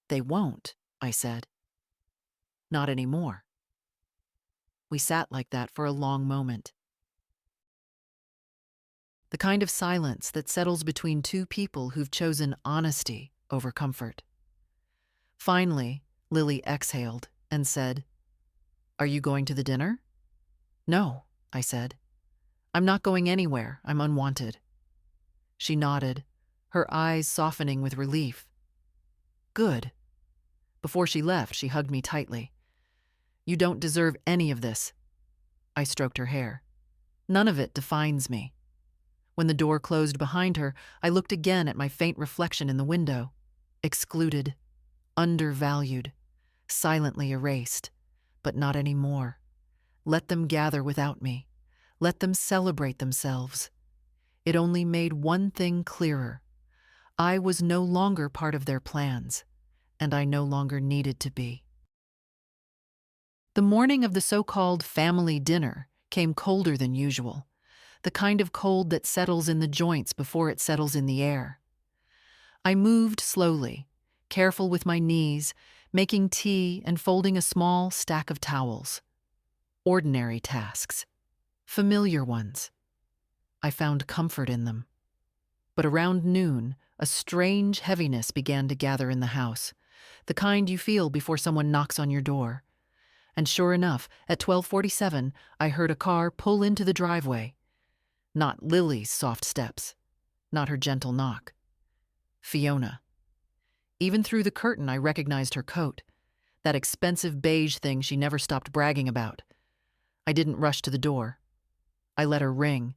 "They won't," I said. "Not anymore." We sat like that for a long moment. The kind of silence that settles between two people who've chosen honesty over comfort. Finally, Lily exhaled and said, "Are you going to the dinner?" "No," I said. "I'm not going anywhere. I'm unwanted." She nodded, her eyes softening with relief. "Good." Before she left, she hugged me tightly. "You don't deserve any of this." I stroked her hair. "None of it defines me." When the door closed behind her, I looked again at my faint reflection in the window. Excluded, undervalued, silently erased, but not anymore. Let them gather without me. Let them celebrate themselves. It only made one thing clearer. I was no longer part of their plans, and I no longer needed to be. The morning of the so-called family dinner came colder than usual, the kind of cold that settles in the joints before it settles in the air. I moved slowly, careful with my knees, making tea and folding a small stack of towels. Ordinary tasks, familiar ones. I found comfort in them. But around noon, a strange heaviness began to gather in the house, the kind you feel before someone knocks on your door. And sure enough, at 12:47, I heard a car pull into the driveway. Not Lily's soft steps, not her gentle knock. Fiona. Even through the curtain, I recognized her coat, that expensive beige thing she never stopped bragging about. I didn't rush to the door. I let her ring.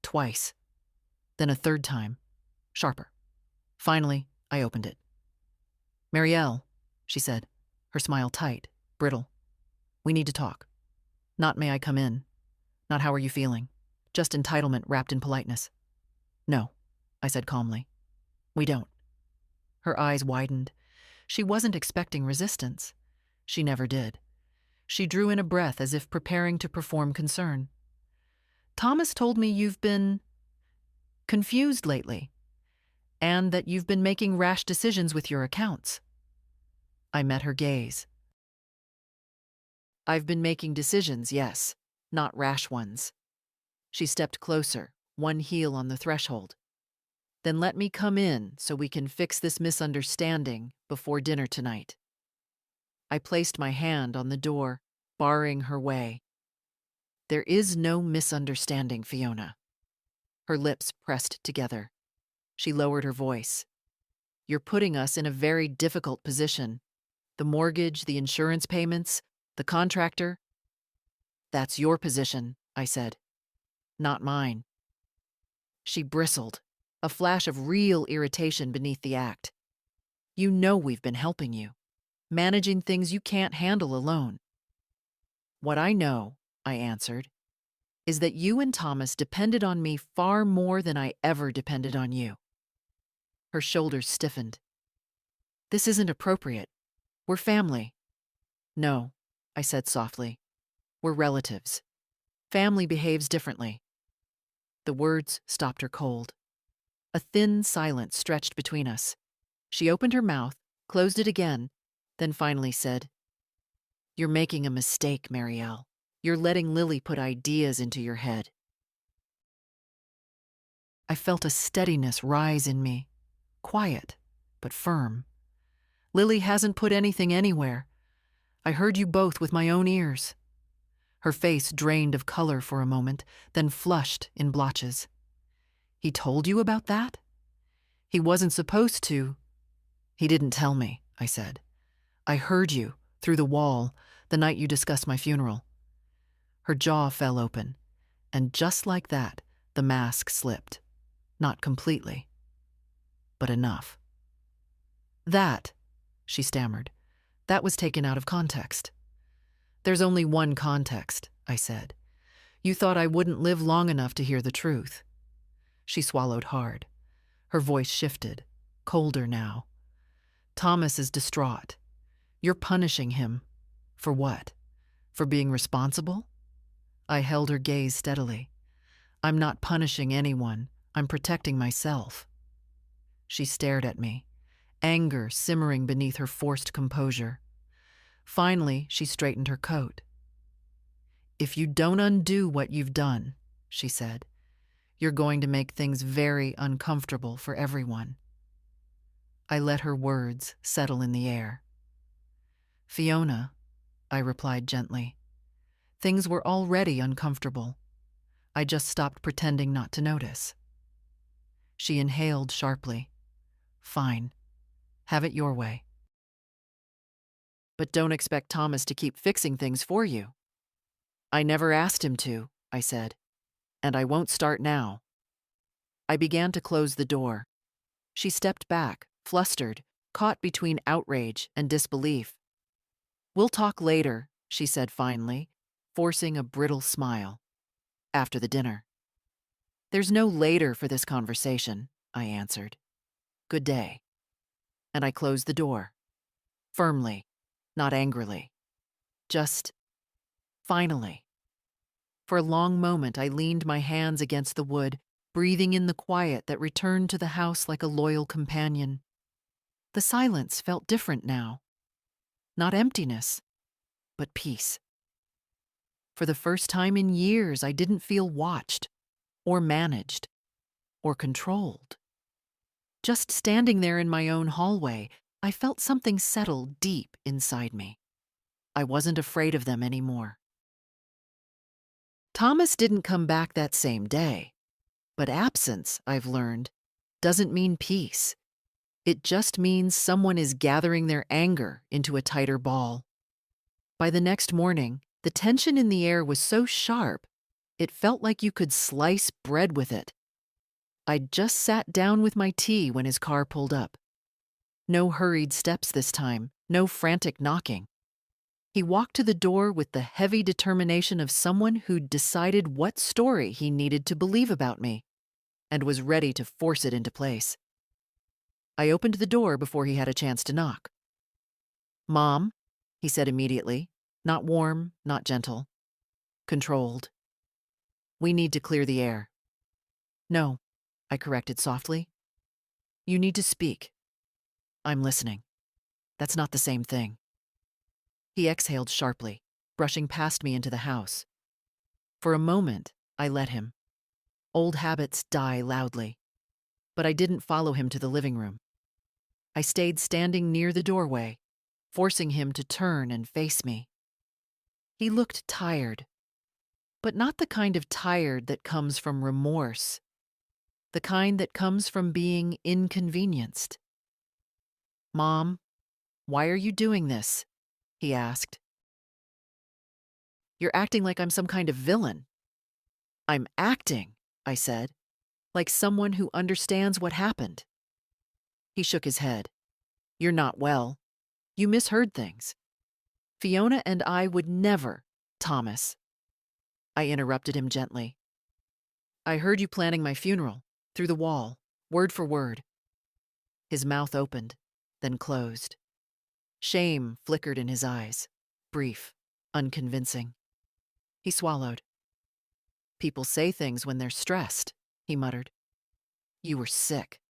Twice. Then a third time. Sharper. Finally, I opened it. "Marielle," she said, her smile tight, brittle. "We need to talk. Not may I come in. Not how are you feeling. Just entitlement wrapped in politeness." "No," I said calmly. "We don't." Her eyes widened. She wasn't expecting resistance. She never did. She drew in a breath as if preparing to perform concern. "Thomas told me you've been confused lately, and that you've been making rash decisions with your accounts." I met her gaze. "I've been making decisions, yes, not rash ones." She stepped closer, one heel on the threshold. Then let me come in so we can fix this misunderstanding before dinner tonight. I placed my hand on the door, barring her way. There is no misunderstanding, Fiona. Her lips pressed together. She lowered her voice. You're putting us in a very difficult position. The mortgage, the insurance payments, the contractor. That's your position, I said. Not mine. She bristled, a flash of real irritation beneath the act. You know we've been helping you, managing things you can't handle alone. What I know, I answered, is that you and Thomas depended on me far more than I ever depended on you. Her shoulders stiffened. This isn't appropriate. We're family. No, I said softly. We're relatives. Family behaves differently. The words stopped her cold. A thin silence stretched between us. She opened her mouth, closed it again, then finally said, You're making a mistake, Marielle. You're letting Lily put ideas into your head. I felt a steadiness rise in me, quiet, but firm. Lily hasn't put anything anywhere. I heard you both with my own ears. Her face drained of color for a moment, then flushed in blotches. He told you about that? He wasn't supposed to. He didn't tell me, I said. I heard you, through the wall, the night you discussed my funeral. Her jaw fell open, and just like that, the mask slipped. Not completely, but enough. That, she stammered, that was taken out of context. There's only one context, I said. You thought I wouldn't live long enough to hear the truth. She swallowed hard. Her voice shifted, colder now. Thomas is distraught. You're punishing him. For what? For being responsible? I held her gaze steadily. I'm not punishing anyone. I'm protecting myself. She stared at me, anger simmering beneath her forced composure. Finally, she straightened her coat. If you don't undo what you've done, she said, you're going to make things very uncomfortable for everyone. I let her words settle in the air. Fiona, I replied gently, things were already uncomfortable. I just stopped pretending not to notice. She inhaled sharply. Fine. Have it your way. But don't expect Thomas to keep fixing things for you. I never asked him to, I said, and I won't start now. I began to close the door. She stepped back, flustered, caught between outrage and disbelief. We'll talk later, she said finally, forcing a brittle smile. After the dinner. There's no later for this conversation, I answered. Good day. And I closed the door. Firmly, not angrily. Just, finally. For a long moment, I leaned my hands against the wood, breathing in the quiet that returned to the house like a loyal companion. The silence felt different now. Not emptiness, but peace. For the first time in years, I didn't feel watched, or managed, or controlled. Just standing there in my own hallway, I felt something settle deep inside me. I wasn't afraid of them anymore. Thomas didn't come back that same day, but absence, I've learned, doesn't mean peace. It just means someone is gathering their anger into a tighter ball. By the next morning, the tension in the air was so sharp, it felt like you could slice bread with it. I'd just sat down with my tea when his car pulled up. No hurried steps this time, no frantic knocking. He walked to the door with the heavy determination of someone who'd decided what story he needed to believe about me, and was ready to force it into place. I opened the door before he had a chance to knock. Mom, he said immediately, not warm, not gentle. Controlled. We need to clear the air. No, I corrected softly. You need to speak. I'm listening. That's not the same thing. He exhaled sharply, brushing past me into the house. For a moment, I let him. Old habits die loudly. but I didn't follow him to the living room. I stayed standing near the doorway, forcing him to turn and face me. He looked tired, but not the kind of tired that comes from remorse, the kind that comes from being inconvenienced. "Mom, why are you doing this?" he asked. "You're acting like I'm some kind of villain." "I'm acting," I said, "like someone who understands what happened." He shook his head. "You're not well. You misheard things. Fiona and I would never, Thomas." I interrupted him gently. "I heard you planning my funeral, through the wall, word for word." His mouth opened, then closed. Shame flickered in his eyes, brief, unconvincing. He swallowed. "People say things when they're stressed," he muttered. "You were sick.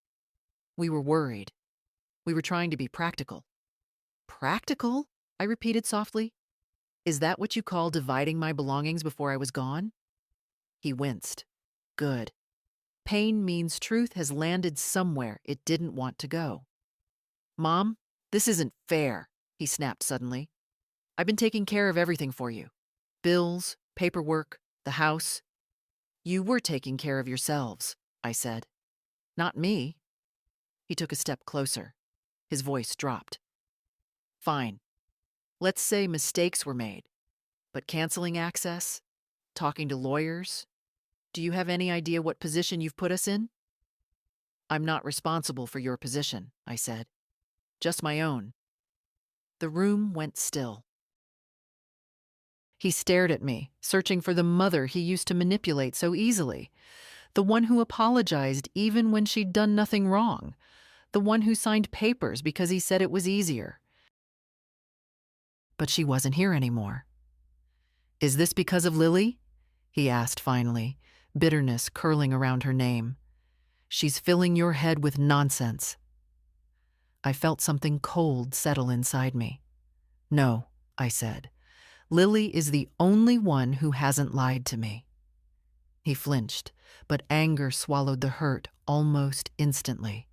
We were worried. We were trying to be practical." "Practical?" I repeated softly. "Is that what you call dividing my belongings before I was gone?" He winced. "Good. Pain means truth has landed somewhere it didn't want to go." "Mom, this isn't fair," he snapped suddenly. "I've been taking care of everything for you. Bills, paperwork, the house. You were taking care of yourselves," I said. "Not me." He took a step closer. His voice dropped. "Fine. Let's say mistakes were made. But canceling access? Talking to lawyers? Do you have any idea what position you've put us in?" "I'm not responsible for your position," I said. "Just my own." The room went still. He stared at me, searching for the mother he used to manipulate so easily. The one who apologized even when she'd done nothing wrong. The one who signed papers because he said it was easier. But she wasn't here anymore. "Is this because of Lily?" he asked finally, bitterness curling around her name. "She's filling your head with nonsense." I felt something cold settle inside me. "No," I said. "Lily is the only one who hasn't lied to me." He flinched, but anger swallowed the hurt almost instantly.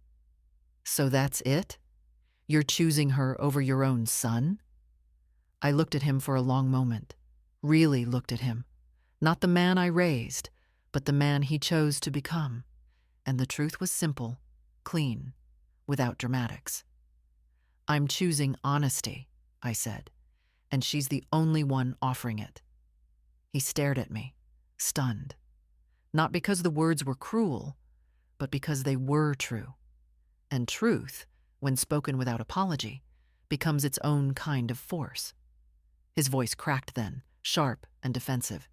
"So that's it? You're choosing her over your own son?" I looked at him for a long moment, really looked at him. Not the man I raised, but the man he chose to become. And the truth was simple, clean, without dramatics. "I'm choosing honesty," I said, "and she's the only one offering it." He stared at me, stunned. Not because the words were cruel, but because they were true. And truth, when spoken without apology, becomes its own kind of force. His voice cracked then, sharp and defensive.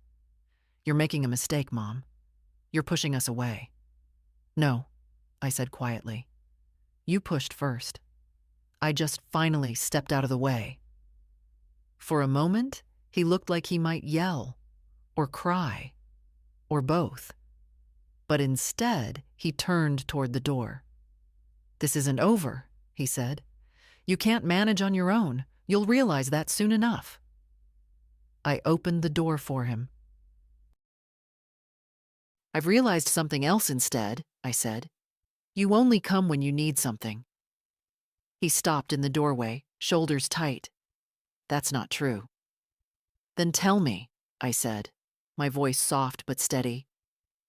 "You're making a mistake, Mom. You're pushing us away." "No," I said quietly. "You pushed first. I just finally stepped out of the way." For a moment, he looked like he might yell, or cry, or both. But instead, he turned toward the door. "This isn't over," he said. "You can't manage on your own. You'll realize that soon enough." I opened the door for him. "I've realized something else instead," I said. "You only come when you need something." He stopped in the doorway, shoulders tight. "That's not true." "Then tell me," I said, my voice soft but steady.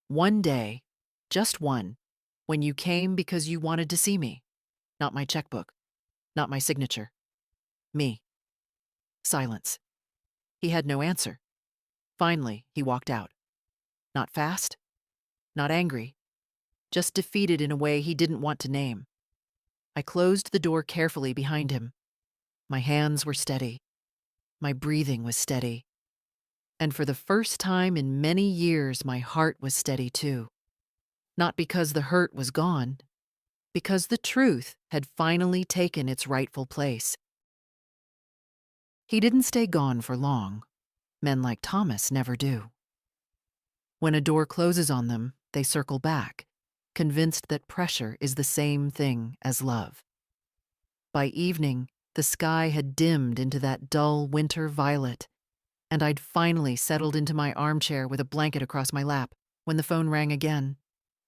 "One day, just one, when you came because you wanted to see me. Not my checkbook, not my signature. Me." Silence. He had no answer. Finally, he walked out. Not fast, not angry, just defeated in a way he didn't want to name. I closed the door carefully behind him. My hands were steady. My breathing was steady. And for the first time in many years, my heart was steady too. Not because the hurt was gone, because the truth had finally taken its rightful place. He didn't stay gone for long. Men like Thomas never do. When a door closes on them, they circle back, convinced that pressure is the same thing as love. By evening, the sky had dimmed into that dull winter violet, and I'd finally settled into my armchair with a blanket across my lap when the phone rang again.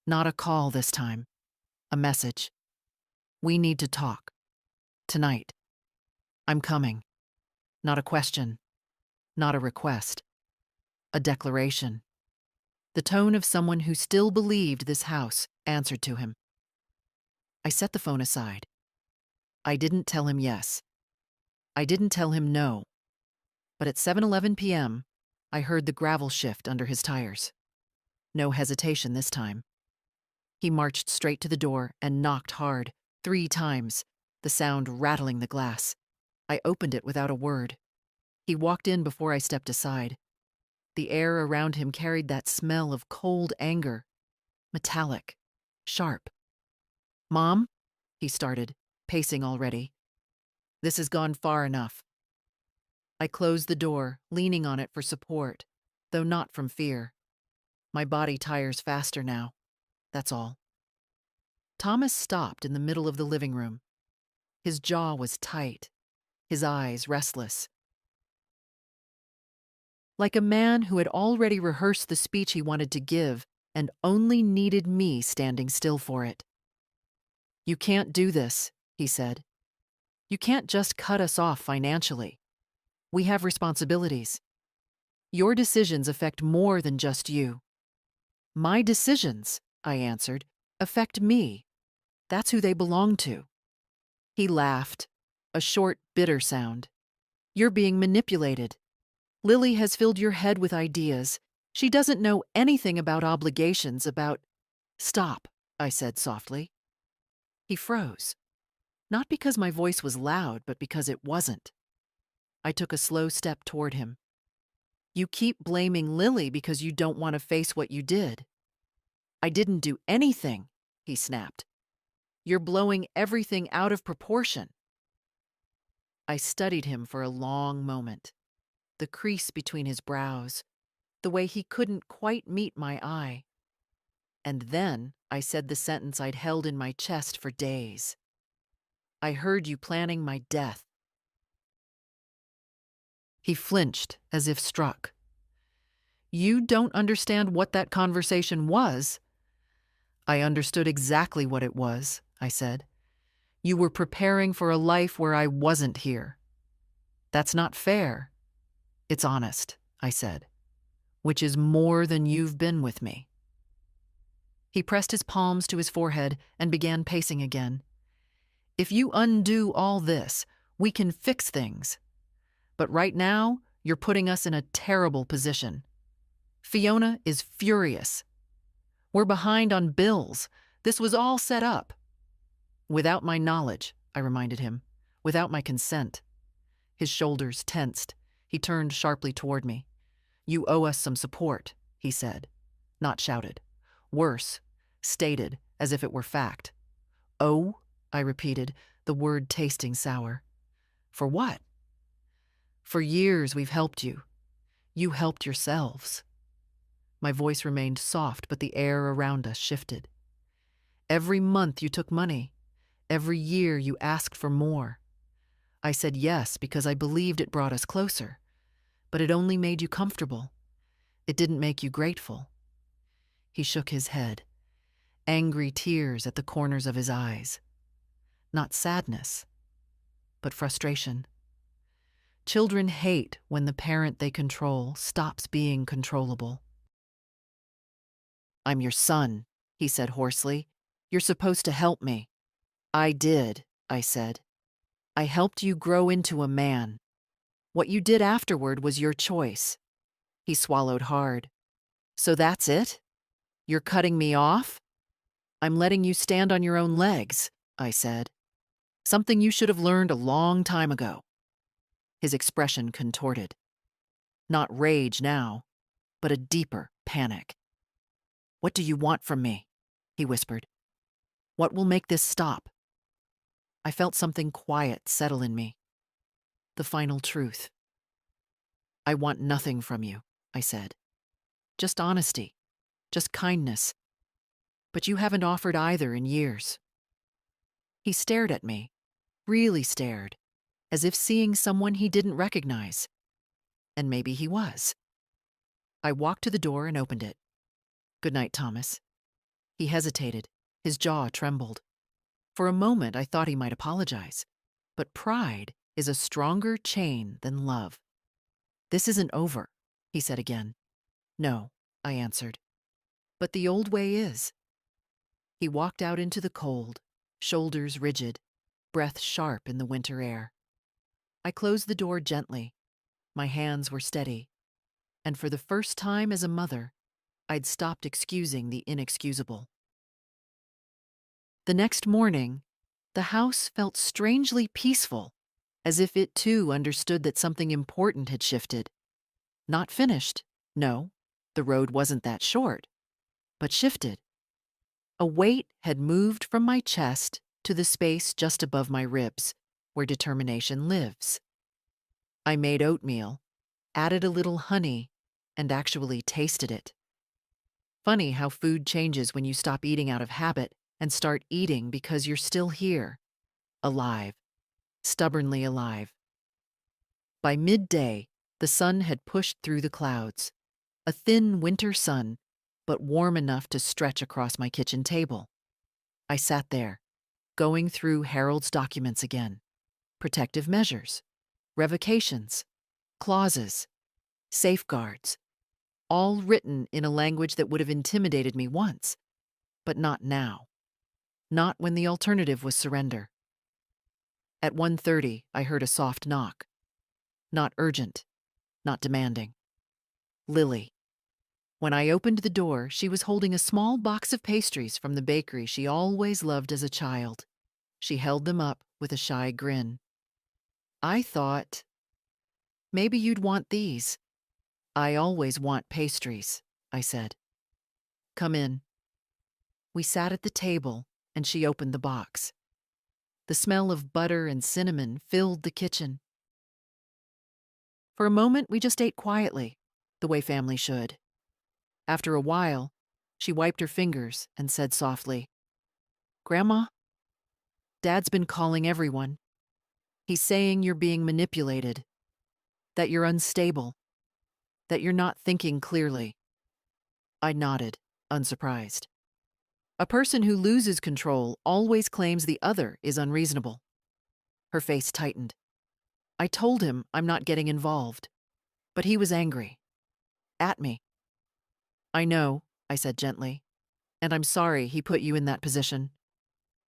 Not a call this time. A message. We need to talk. Tonight. I'm coming. Not a question. Not a request. A declaration. The tone of someone who still believed this house answered to him. I set the phone aside. I didn't tell him yes. I didn't tell him no. But at 7:11 p.m., I heard the gravel shift under his tires. No hesitation this time. He marched straight to the door and knocked hard, 3 times, the sound rattling the glass. I opened it without a word. He walked in before I stepped aside. The air around him carried that smell of cold anger, metallic, sharp. "Mom?" he started, pacing already. "This has gone far enough." I closed the door, leaning on it for support, though not from fear. My body tires faster now. That's all. Thomas stopped in the middle of the living room. His jaw was tight, his eyes restless. Like a man who had already rehearsed the speech he wanted to give and only needed me standing still for it. "You can't do this," he said. "You can't just cut us off financially. We have responsibilities. Your decisions affect more than just you." "My decisions," I answered, "affect me. That's who they belong to." He laughed, a short, bitter sound. "You're being manipulated. Lily has filled your head with ideas. She doesn't know anything about obligations, about—" "Stop," I said softly. He froze. Not because my voice was loud, but because it wasn't. I took a slow step toward him. "You keep blaming Lily because you don't want to face what you did." "I didn't do anything," he snapped. "You're blowing everything out of proportion." I studied him for a long moment. The crease between his brows, the way he couldn't quite meet my eye. And then I said the sentence I'd held in my chest for days. "I heard you planning my death." He flinched as if struck. "You don't understand what that conversation was." "I understood exactly what it was," I said. "You were preparing for a life where I wasn't here. That's not fair. It's honest," I said, "which is more than you've been with me." He pressed his palms to his forehead and began pacing again. "If you undo all this, we can fix things. But right now, you're putting us in a terrible position. Fiona is furious. We're behind on bills. This was all set up." "Without my knowledge," I reminded him. "Without my consent." His shoulders tensed. He turned sharply toward me. "You owe us some support," he said. Not shouted. Worse, stated as if it were fact. "Oh?" I repeated, the word tasting sour. "For what?" "For years we've helped you. You helped yourselves." My voice remained soft, but the air around us shifted. "Every month you took money. Every year you asked for more. I said yes because I believed it brought us closer. But it only made you comfortable. It didn't make you grateful." He shook his head, angry tears at the corners of his eyes. Not sadness, but frustration. Children hate when the parent they control stops being controllable. "I'm your son," he said hoarsely. "You're supposed to help me." "I did," I said. "I helped you grow into a man. What you did afterward was your choice." He swallowed hard. "So that's it? You're cutting me off?" "I'm letting you stand on your own legs," I said. "Something you should have learned a long time ago." His expression contorted. Not rage now, but a deeper panic. "What do you want from me?" he whispered. "What will make this stop?" I felt something quiet settle in me. The final truth. "I want nothing from you," I said. "Just honesty. Just kindness. But you haven't offered either in years." He stared at me, really stared, as if seeing someone he didn't recognize. And maybe he was. I walked to the door and opened it. "Good night, Thomas." He hesitated, His jaw trembled. For a moment, I thought he might apologize. But pride is a stronger chain than love. "This isn't over," he said again. "No," I answered. "But the old way is." He walked out into the cold, shoulders rigid, breath sharp in the winter air. I closed the door gently. My hands were steady. And for the first time as a mother, I'd stopped excusing the inexcusable. The next morning, the house felt strangely peaceful, as if it too understood that something important had shifted. Not finished, no, the road wasn't that short, but shifted. A weight had moved from my chest to the space just above my ribs, where determination lives. I made oatmeal, added a little honey, and actually tasted it. Funny how food changes when you stop eating out of habit and start eating because you're still here, alive, stubbornly alive. By midday, the sun had pushed through the clouds, a thin winter sun, but warm enough to stretch across my kitchen table. I sat there, going through Harold's documents again. Protective measures, revocations, clauses, safeguards, all written in a language that would have intimidated me once, but not now. Not when the alternative was surrender. At 1:30, I heard a soft knock. Not urgent, not demanding. Lily. When I opened the door, she was holding a small box of pastries from the bakery she always loved as a child. She held them up with a shy grin. "I thought, maybe you'd want these." "I always want pastries," I said. "Come in." We sat at the table, and she opened the box. The smell of butter and cinnamon filled the kitchen. For a moment, we just ate quietly, the way family should. After a while, she wiped her fingers and said softly, "Grandma, Dad's been calling everyone. He's saying you're being manipulated, that you're unstable, that you're not thinking clearly." I nodded, unsurprised. A person who loses control always claims the other is unreasonable. Her face tightened. I told him I'm not getting involved, but he was angry. At me. "I know," I said gently, "and I'm sorry he put you in that position."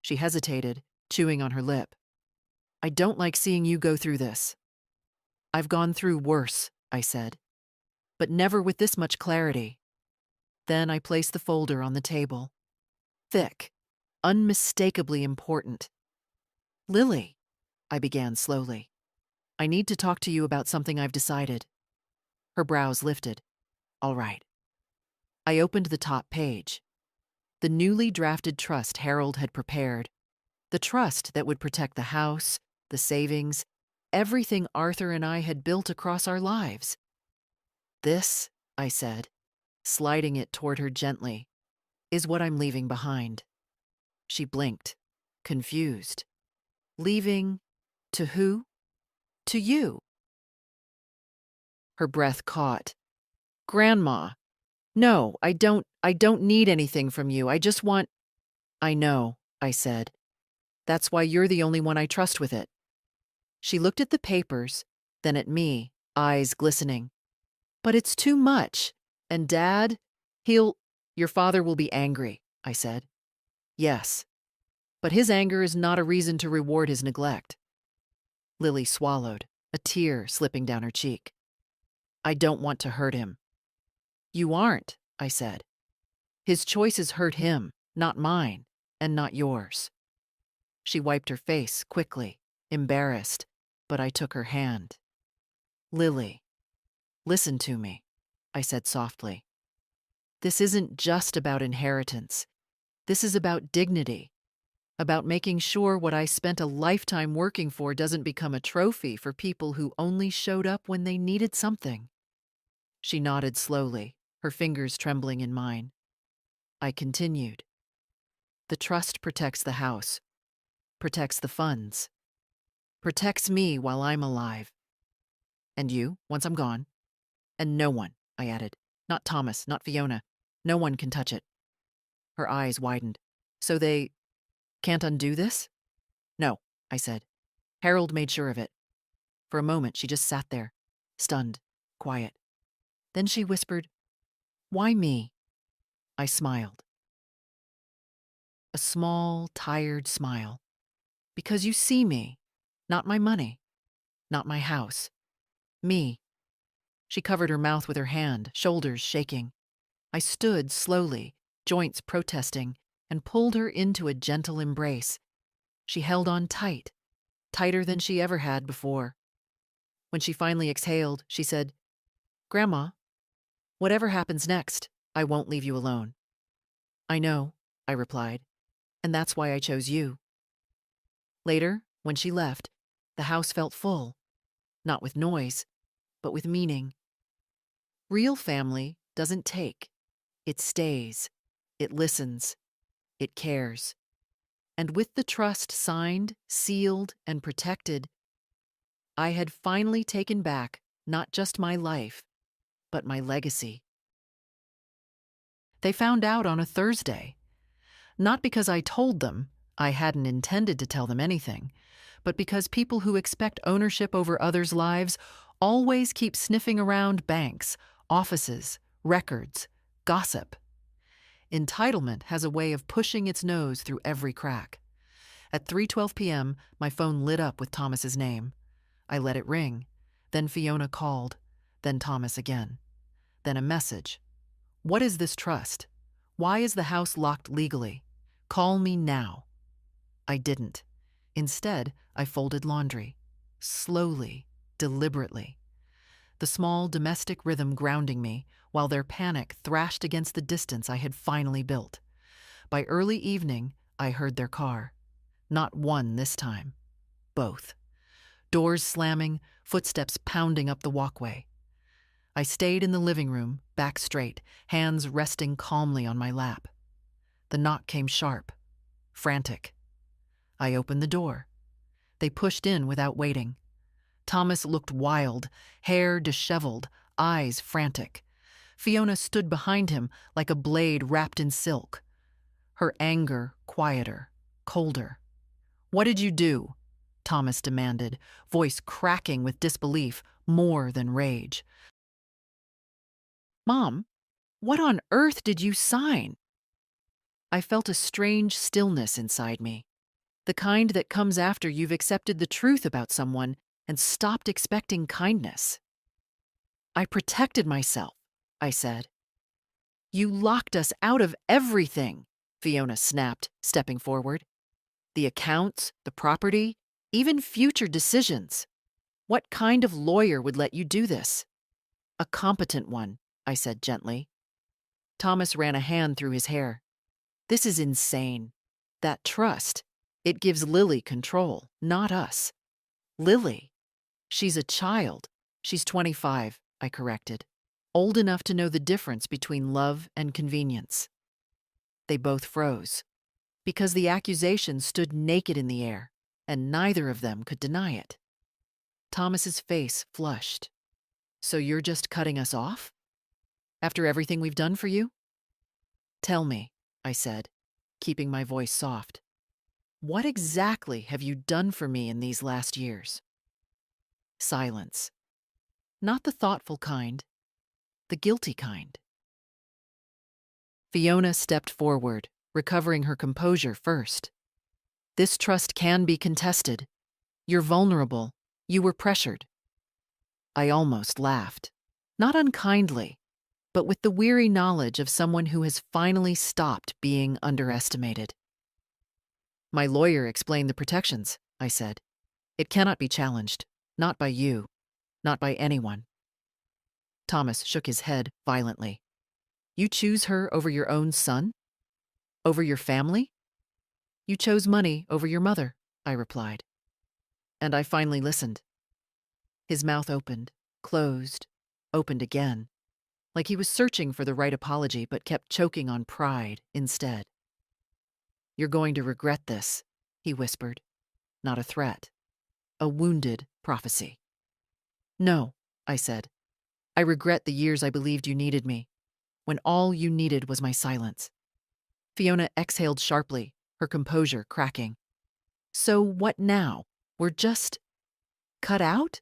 She hesitated, chewing on her lip. "I don't like seeing you go through this." "I've gone through worse," I said, "but never with this much clarity." Then I placed the folder on the table. Thick, unmistakably important. "Lily," I began slowly, "I need to talk to you about something I've decided." Her brows lifted. "All right." I opened the top page. The newly drafted trust Harold had prepared. The trust that would protect the house, the savings, everything Arthur and I had built across our lives. "This," I said, sliding it toward her gently, "is what I'm leaving behind." She blinked, confused. "Leaving to who?" "To you." Her breath caught. "Grandma, no, I don't need anything from you. I just want—" "I know," I said. "That's why you're the only one I trust with it." She looked at the papers, then at me, eyes glistening. "But it's too much. And Dad, your father will be angry," I said. "Yes. But his anger is not a reason to reward his neglect." Lily swallowed, a tear slipping down her cheek. "I don't want to hurt him." "You aren't," I said. "His choices hurt him, not mine, and not yours." She wiped her face quickly, embarrassed, but I took her hand. "Lily, listen to me," I said softly. "This isn't just about inheritance. This is about dignity, about making sure what I spent a lifetime working for doesn't become a trophy for people who only showed up when they needed something." She nodded slowly, her fingers trembling in mine. I continued. "The trust protects the house, protects the funds, protects me while I'm alive. And you, once I'm gone. And no one," I added, "not Thomas, not Fiona. No one can touch it." Her eyes widened. So they can't undo this? No, I said. Harold made sure of it. For a moment, she just sat there, stunned, quiet. Then she whispered, "Why me?" I smiled. A small, tired smile. Because you see me, not my money, not my house. Me. She covered her mouth with her hand, shoulders shaking. I stood slowly, joints protesting, and pulled her into a gentle embrace. She held on tight, tighter than she ever had before. When she finally exhaled, she said, "Grandma, whatever happens next, I won't leave you alone." "I know," I replied, "and that's why I chose you." Later, when she left, the house felt full, not with noise, but with meaning. Real family doesn't take. It stays. It listens. It cares. And with the trust signed, sealed, and protected, I had finally taken back not just my life, but my legacy. They found out on a Thursday. Not because I told them, I hadn't intended to tell them anything, but because people who expect ownership over others' lives always keep sniffing around banks, offices, records, gossip. Entitlement has a way of pushing its nose through every crack. At 3:12 p.m., my phone lit up with Thomas's name. I let it ring. Then Fiona called. Then Thomas again. Then a message. "What is this trust? Why is the house locked legally? Call me now." I didn't. Instead, I folded laundry. Slowly, deliberately. The small domestic rhythm grounding me, while their panic thrashed against the distance I had finally built. By early evening, I heard their car. Not one this time. Both. Doors slamming, footsteps pounding up the walkway. I stayed in the living room, back straight, hands resting calmly on my lap. The knock came sharp, frantic. I opened the door. They pushed in without waiting. Thomas looked wild, hair disheveled, eyes frantic. Fiona stood behind him like a blade wrapped in silk. Her anger quieter, colder. "What did you do?" Thomas demanded, voice cracking with disbelief more than rage. "Mom, what on earth did you sign?" I felt a strange stillness inside me, the kind that comes after you've accepted the truth about someone and stopped expecting kindness. "I protected myself," I said. "You locked us out of everything," Fiona snapped, stepping forward. "The accounts, the property, even future decisions. What kind of lawyer would let you do this?" "A competent one," I said gently. Thomas ran a hand through his hair. "This is insane. That trust, it gives Lily control, not us. Lily. She's a child. She's 25, I corrected. Old enough to know the difference between love and convenience." They both froze, because the accusation stood naked in the air, and neither of them could deny it. Thomas's face flushed. "So you're just cutting us off? After everything we've done for you?" "Tell me," I said, keeping my voice soft. "What exactly have you done for me in these last years?" Silence. Not the thoughtful kind, the guilty kind. Fiona stepped forward, recovering her composure first. "This trust can be contested. You're vulnerable. You were pressured." I almost laughed. Not unkindly, but with the weary knowledge of someone who has finally stopped being underestimated. "My lawyer explained the protections," I said. "It cannot be challenged. Not by you. Not by anyone." Thomas shook his head violently. "You choose her over your own son? Over your family?" "You chose money over your mother," I replied. And I finally listened. His mouth opened, closed, opened again, like he was searching for the right apology but kept choking on pride instead. "You're going to regret this," he whispered. Not a threat. A wounded prophecy. "No," I said. "I regret the years I believed you needed me, when all you needed was my silence." Fiona exhaled sharply, her composure cracking. So what now? We're just cut out?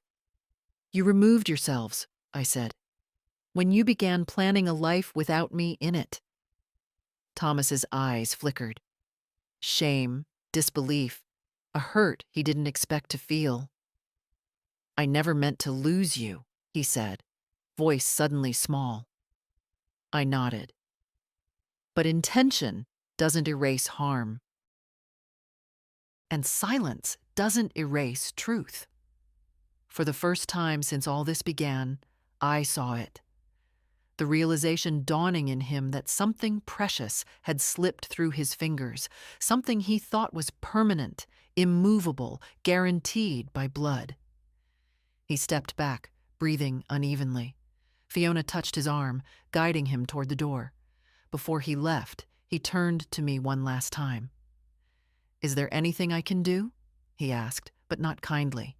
You removed yourselves, I said, when you began planning a life without me in it. Thomas's eyes flickered. Shame, disbelief, a hurt he didn't expect to feel. I never meant to lose you, he said, voice suddenly small. I nodded. But intention doesn't erase harm. And silence doesn't erase truth. For the first time since all this began, I saw it. The realization dawning in him that something precious had slipped through his fingers, something he thought was permanent, immovable, guaranteed by blood. He stepped back, breathing unevenly. Fiona touched his arm, guiding him toward the door. Before he left, he turned to me one last time. Is there anything I can do? He asked, but not kindly,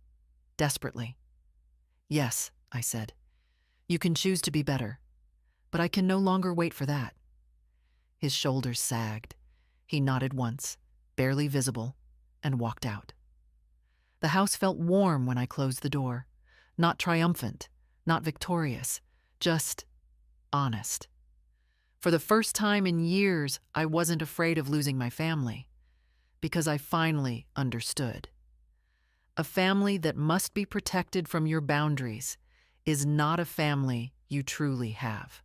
desperately. Yes, I said. You can choose to be better, but I can no longer wait for that. His shoulders sagged. He nodded once, barely visible, and walked out. The house felt warm when I closed the door, not triumphant, not victorious, just honest. For the first time in years, I wasn't afraid of losing my family, because I finally understood. A family that must be protected from your boundaries is not a family you truly have.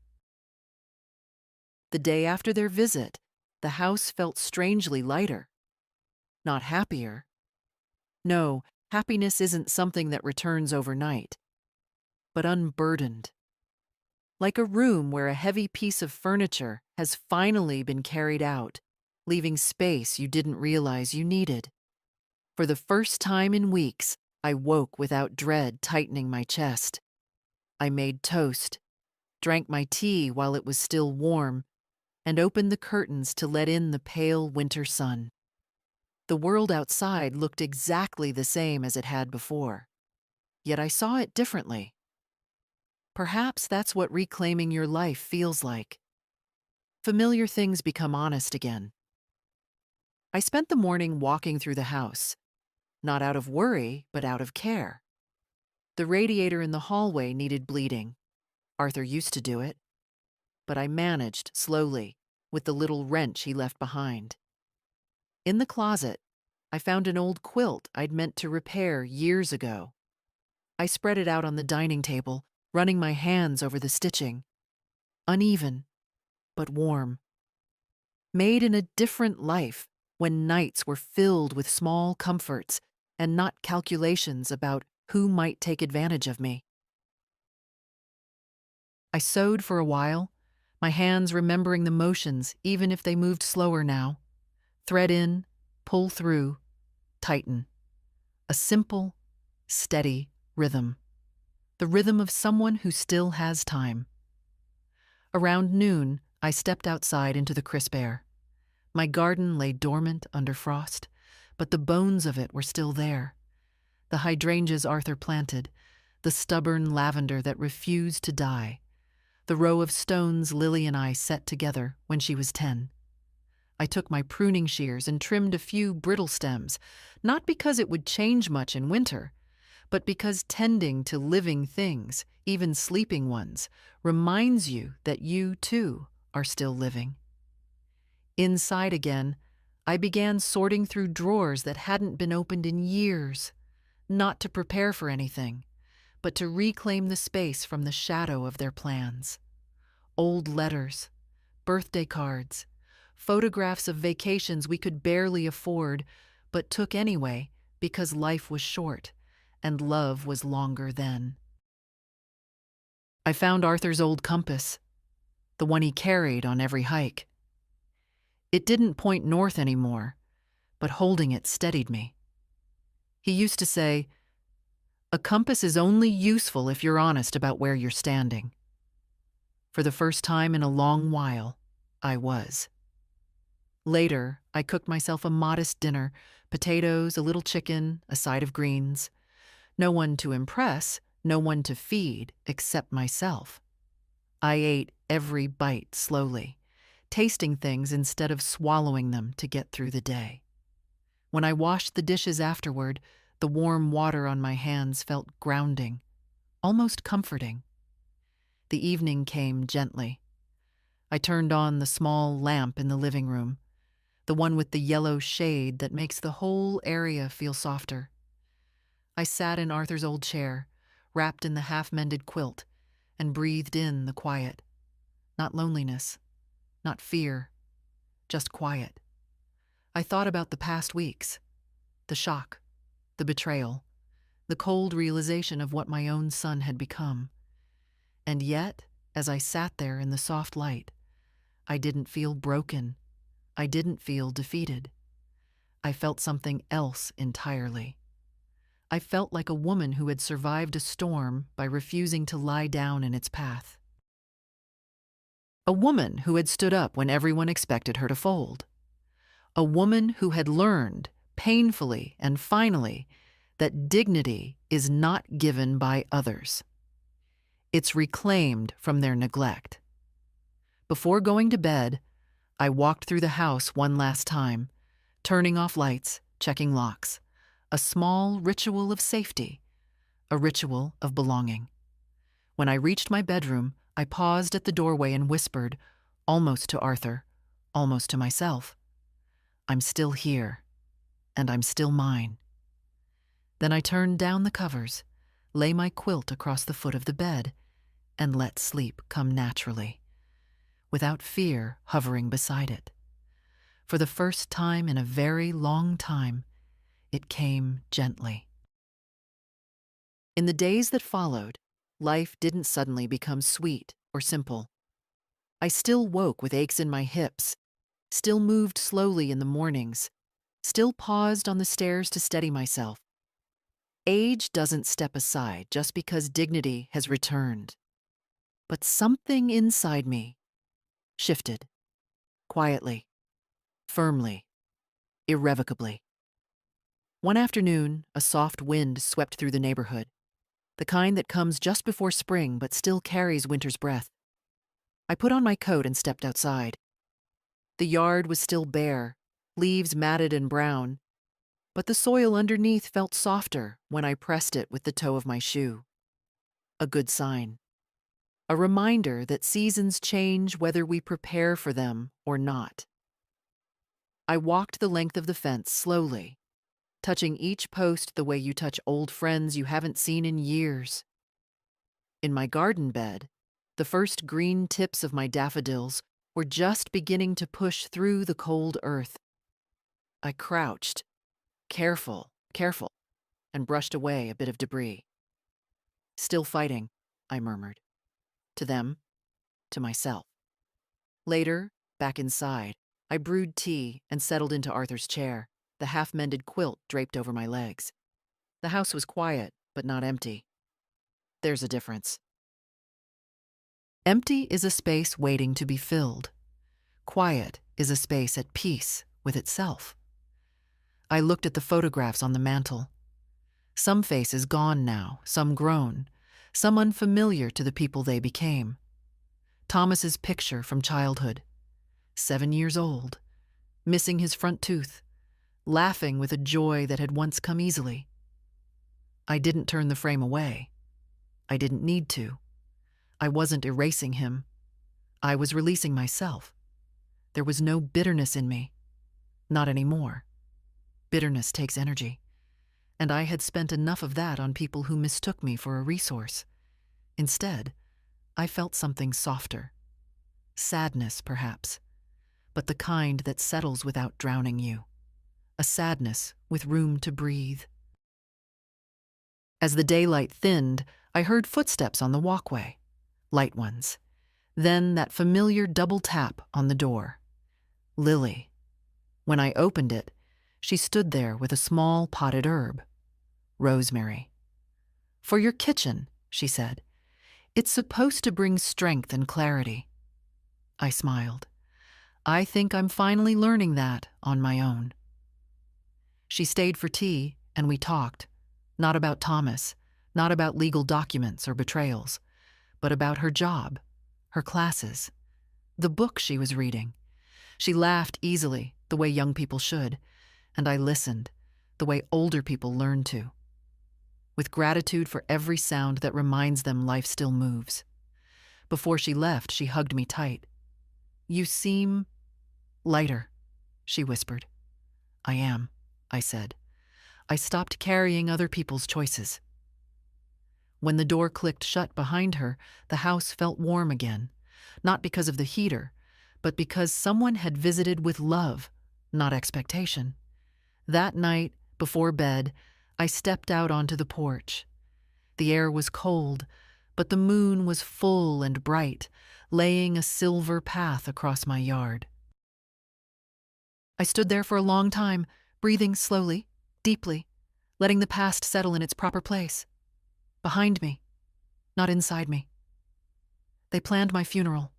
The day after their visit, the house felt strangely lighter. Not happier. No, happiness isn't something that returns overnight, but unburdened. Like a room where a heavy piece of furniture has finally been carried out, leaving space you didn't realize you needed. For the first time in weeks, I woke without dread tightening my chest. I made toast, drank my tea while it was still warm, and opened the curtains to let in the pale winter sun. The world outside looked exactly the same as it had before, yet I saw it differently. Perhaps that's what reclaiming your life feels like. Familiar things become honest again. I spent the morning walking through the house, not out of worry, but out of care. The radiator in the hallway needed bleeding. Arthur used to do it. But I managed slowly, with the little wrench he left behind. In the closet, I found an old quilt I'd meant to repair years ago. I spread it out on the dining table, running my hands over the stitching. Uneven, but warm. Made in a different life, when nights were filled with small comforts and not calculations about who might take advantage of me. I sewed for a while, my hands remembering the motions even if they moved slower now. Thread in, pull through, tighten. A simple, steady rhythm. The rhythm of someone who still has time. Around noon, I stepped outside into the crisp air. My garden lay dormant under frost, but the bones of it were still there. The hydrangeas Arthur planted, the stubborn lavender that refused to die, the row of stones Lily and I set together when she was 10. I took my pruning shears and trimmed a few brittle stems, not because it would change much in winter, but because tending to living things, even sleeping ones, reminds you that you, too, are still living. Inside again, I began sorting through drawers that hadn't been opened in years, not to prepare for anything, but to reclaim the space from the shadow of their plans. Old letters, birthday cards, photographs of vacations we could barely afford, but took anyway because life was short and love was longer then. I found Arthur's old compass, the one he carried on every hike. It didn't point north anymore, but holding it steadied me. He used to say, "A compass is only useful if you're honest about where you're standing." For the first time in a long while, I was. Later, I cooked myself a modest dinner, potatoes, a little chicken, a side of greens. No one to impress, no one to feed except myself. I ate every bite slowly, tasting things instead of swallowing them to get through the day. When I washed the dishes afterward, the warm water on my hands felt grounding, almost comforting. The evening came gently. I turned on the small lamp in the living room, the one with the yellow shade that makes the whole area feel softer. I sat in Arthur's old chair, wrapped in the half-mended quilt, and breathed in the quiet. Not loneliness, not fear, just quiet. I thought about the past weeks, the shock, the betrayal, the cold realization of what my own son had become. And yet, as I sat there in the soft light, I didn't feel broken. I didn't feel defeated. I felt something else entirely. I felt like a woman who had survived a storm by refusing to lie down in its path. A woman who had stood up when everyone expected her to fold. A woman who had learned, painfully and finally, that dignity is not given by others. It's reclaimed from their neglect. Before going to bed, I walked through the house one last time, turning off lights, checking locks, a small ritual of safety, a ritual of belonging. When I reached my bedroom, I paused at the doorway and whispered, almost to Arthur, almost to myself, "I'm still here, and I'm still mine." Then I turned down the covers, lay my quilt across the foot of the bed, and let sleep come naturally, without fear hovering beside it. For the first time in a very long time, it came gently. In the days that followed, life didn't suddenly become sweet or simple. I still woke with aches in my hips, still moved slowly in the mornings, still paused on the stairs to steady myself. Age doesn't step aside just because dignity has returned. But something inside me shifted, quietly, firmly, irrevocably. One afternoon, a soft wind swept through the neighborhood, the kind that comes just before spring but still carries winter's breath. I put on my coat and stepped outside. The yard was still bare, leaves matted and brown, but the soil underneath felt softer when I pressed it with the toe of my shoe. A good sign. A reminder that seasons change whether we prepare for them or not. I walked the length of the fence slowly, touching each post the way you touch old friends you haven't seen in years. In my garden bed, the first green tips of my daffodils were just beginning to push through the cold earth. I crouched, careful, and brushed away a bit of debris. "Still fighting," I murmured. To them, to myself. Later, back inside, I brewed tea and settled into Arthur's chair, the half-mended quilt draped over my legs. The house was quiet, but not empty. There's a difference. Empty is a space waiting to be filled. Quiet is a space at peace with itself. I looked at the photographs on the mantel. Some faces gone now, some grown, some unfamiliar to the people they became. Thomas's picture from childhood, 7 years old, missing his front tooth, laughing with a joy that had once come easily. I didn't turn the frame away. I didn't need to. I wasn't erasing him. I was releasing myself. There was no bitterness in me. Not anymore. Bitterness takes energy. And I had spent enough of that on people who mistook me for a resource. Instead, I felt something softer. Sadness, perhaps, but the kind that settles without drowning you. A sadness with room to breathe. As the daylight thinned, I heard footsteps on the walkway, light ones. Then that familiar double tap on the door. Lily. When I opened it, she stood there with a small potted herb. Rosemary. "For your kitchen," she said. "It's supposed to bring strength and clarity." I smiled. I think I'm finally learning that on my own. She stayed for tea, and we talked, not about Thomas, not about legal documents or betrayals, but about her job, her classes, the book she was reading, She laughed easily, the way young people should, and I listened, the way older people learn to, with gratitude for every sound that reminds them life still moves. Before she left, she hugged me tight. "You seem lighter," she whispered. "I am," I said. I stopped carrying other people's choices. When the door clicked shut behind her, the house felt warm again, not because of the heater, but because someone had visited with love, not expectation. That night, before bed, I stepped out onto the porch. The air was cold, but the moon was full and bright, laying a silver path across my yard. I stood there for a long time, breathing slowly, deeply, letting the past settle in its proper place. Behind me, not inside me. "They planned my funeral,"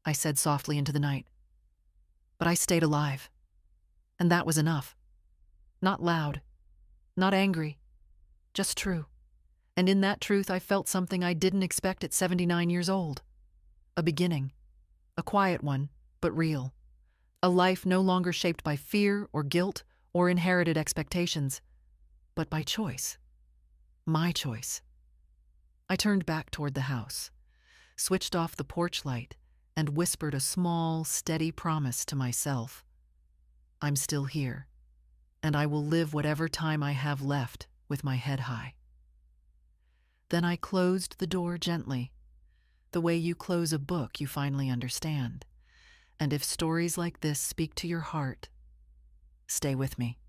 I said softly into the night. But I stayed alive. And that was enough. Not loud, not angry, just true. And in that truth I felt something I didn't expect at 79 years old. A beginning. A quiet one, but real. A life no longer shaped by fear or guilt or inherited expectations, but by choice. My choice. I turned back toward the house, switched off the porch light, and whispered a small, steady promise to myself. I'm still here, and I will live whatever time I have left with my head high. Then I closed the door gently, the way you close a book you finally understand. And if stories like this speak to your heart, stay with me.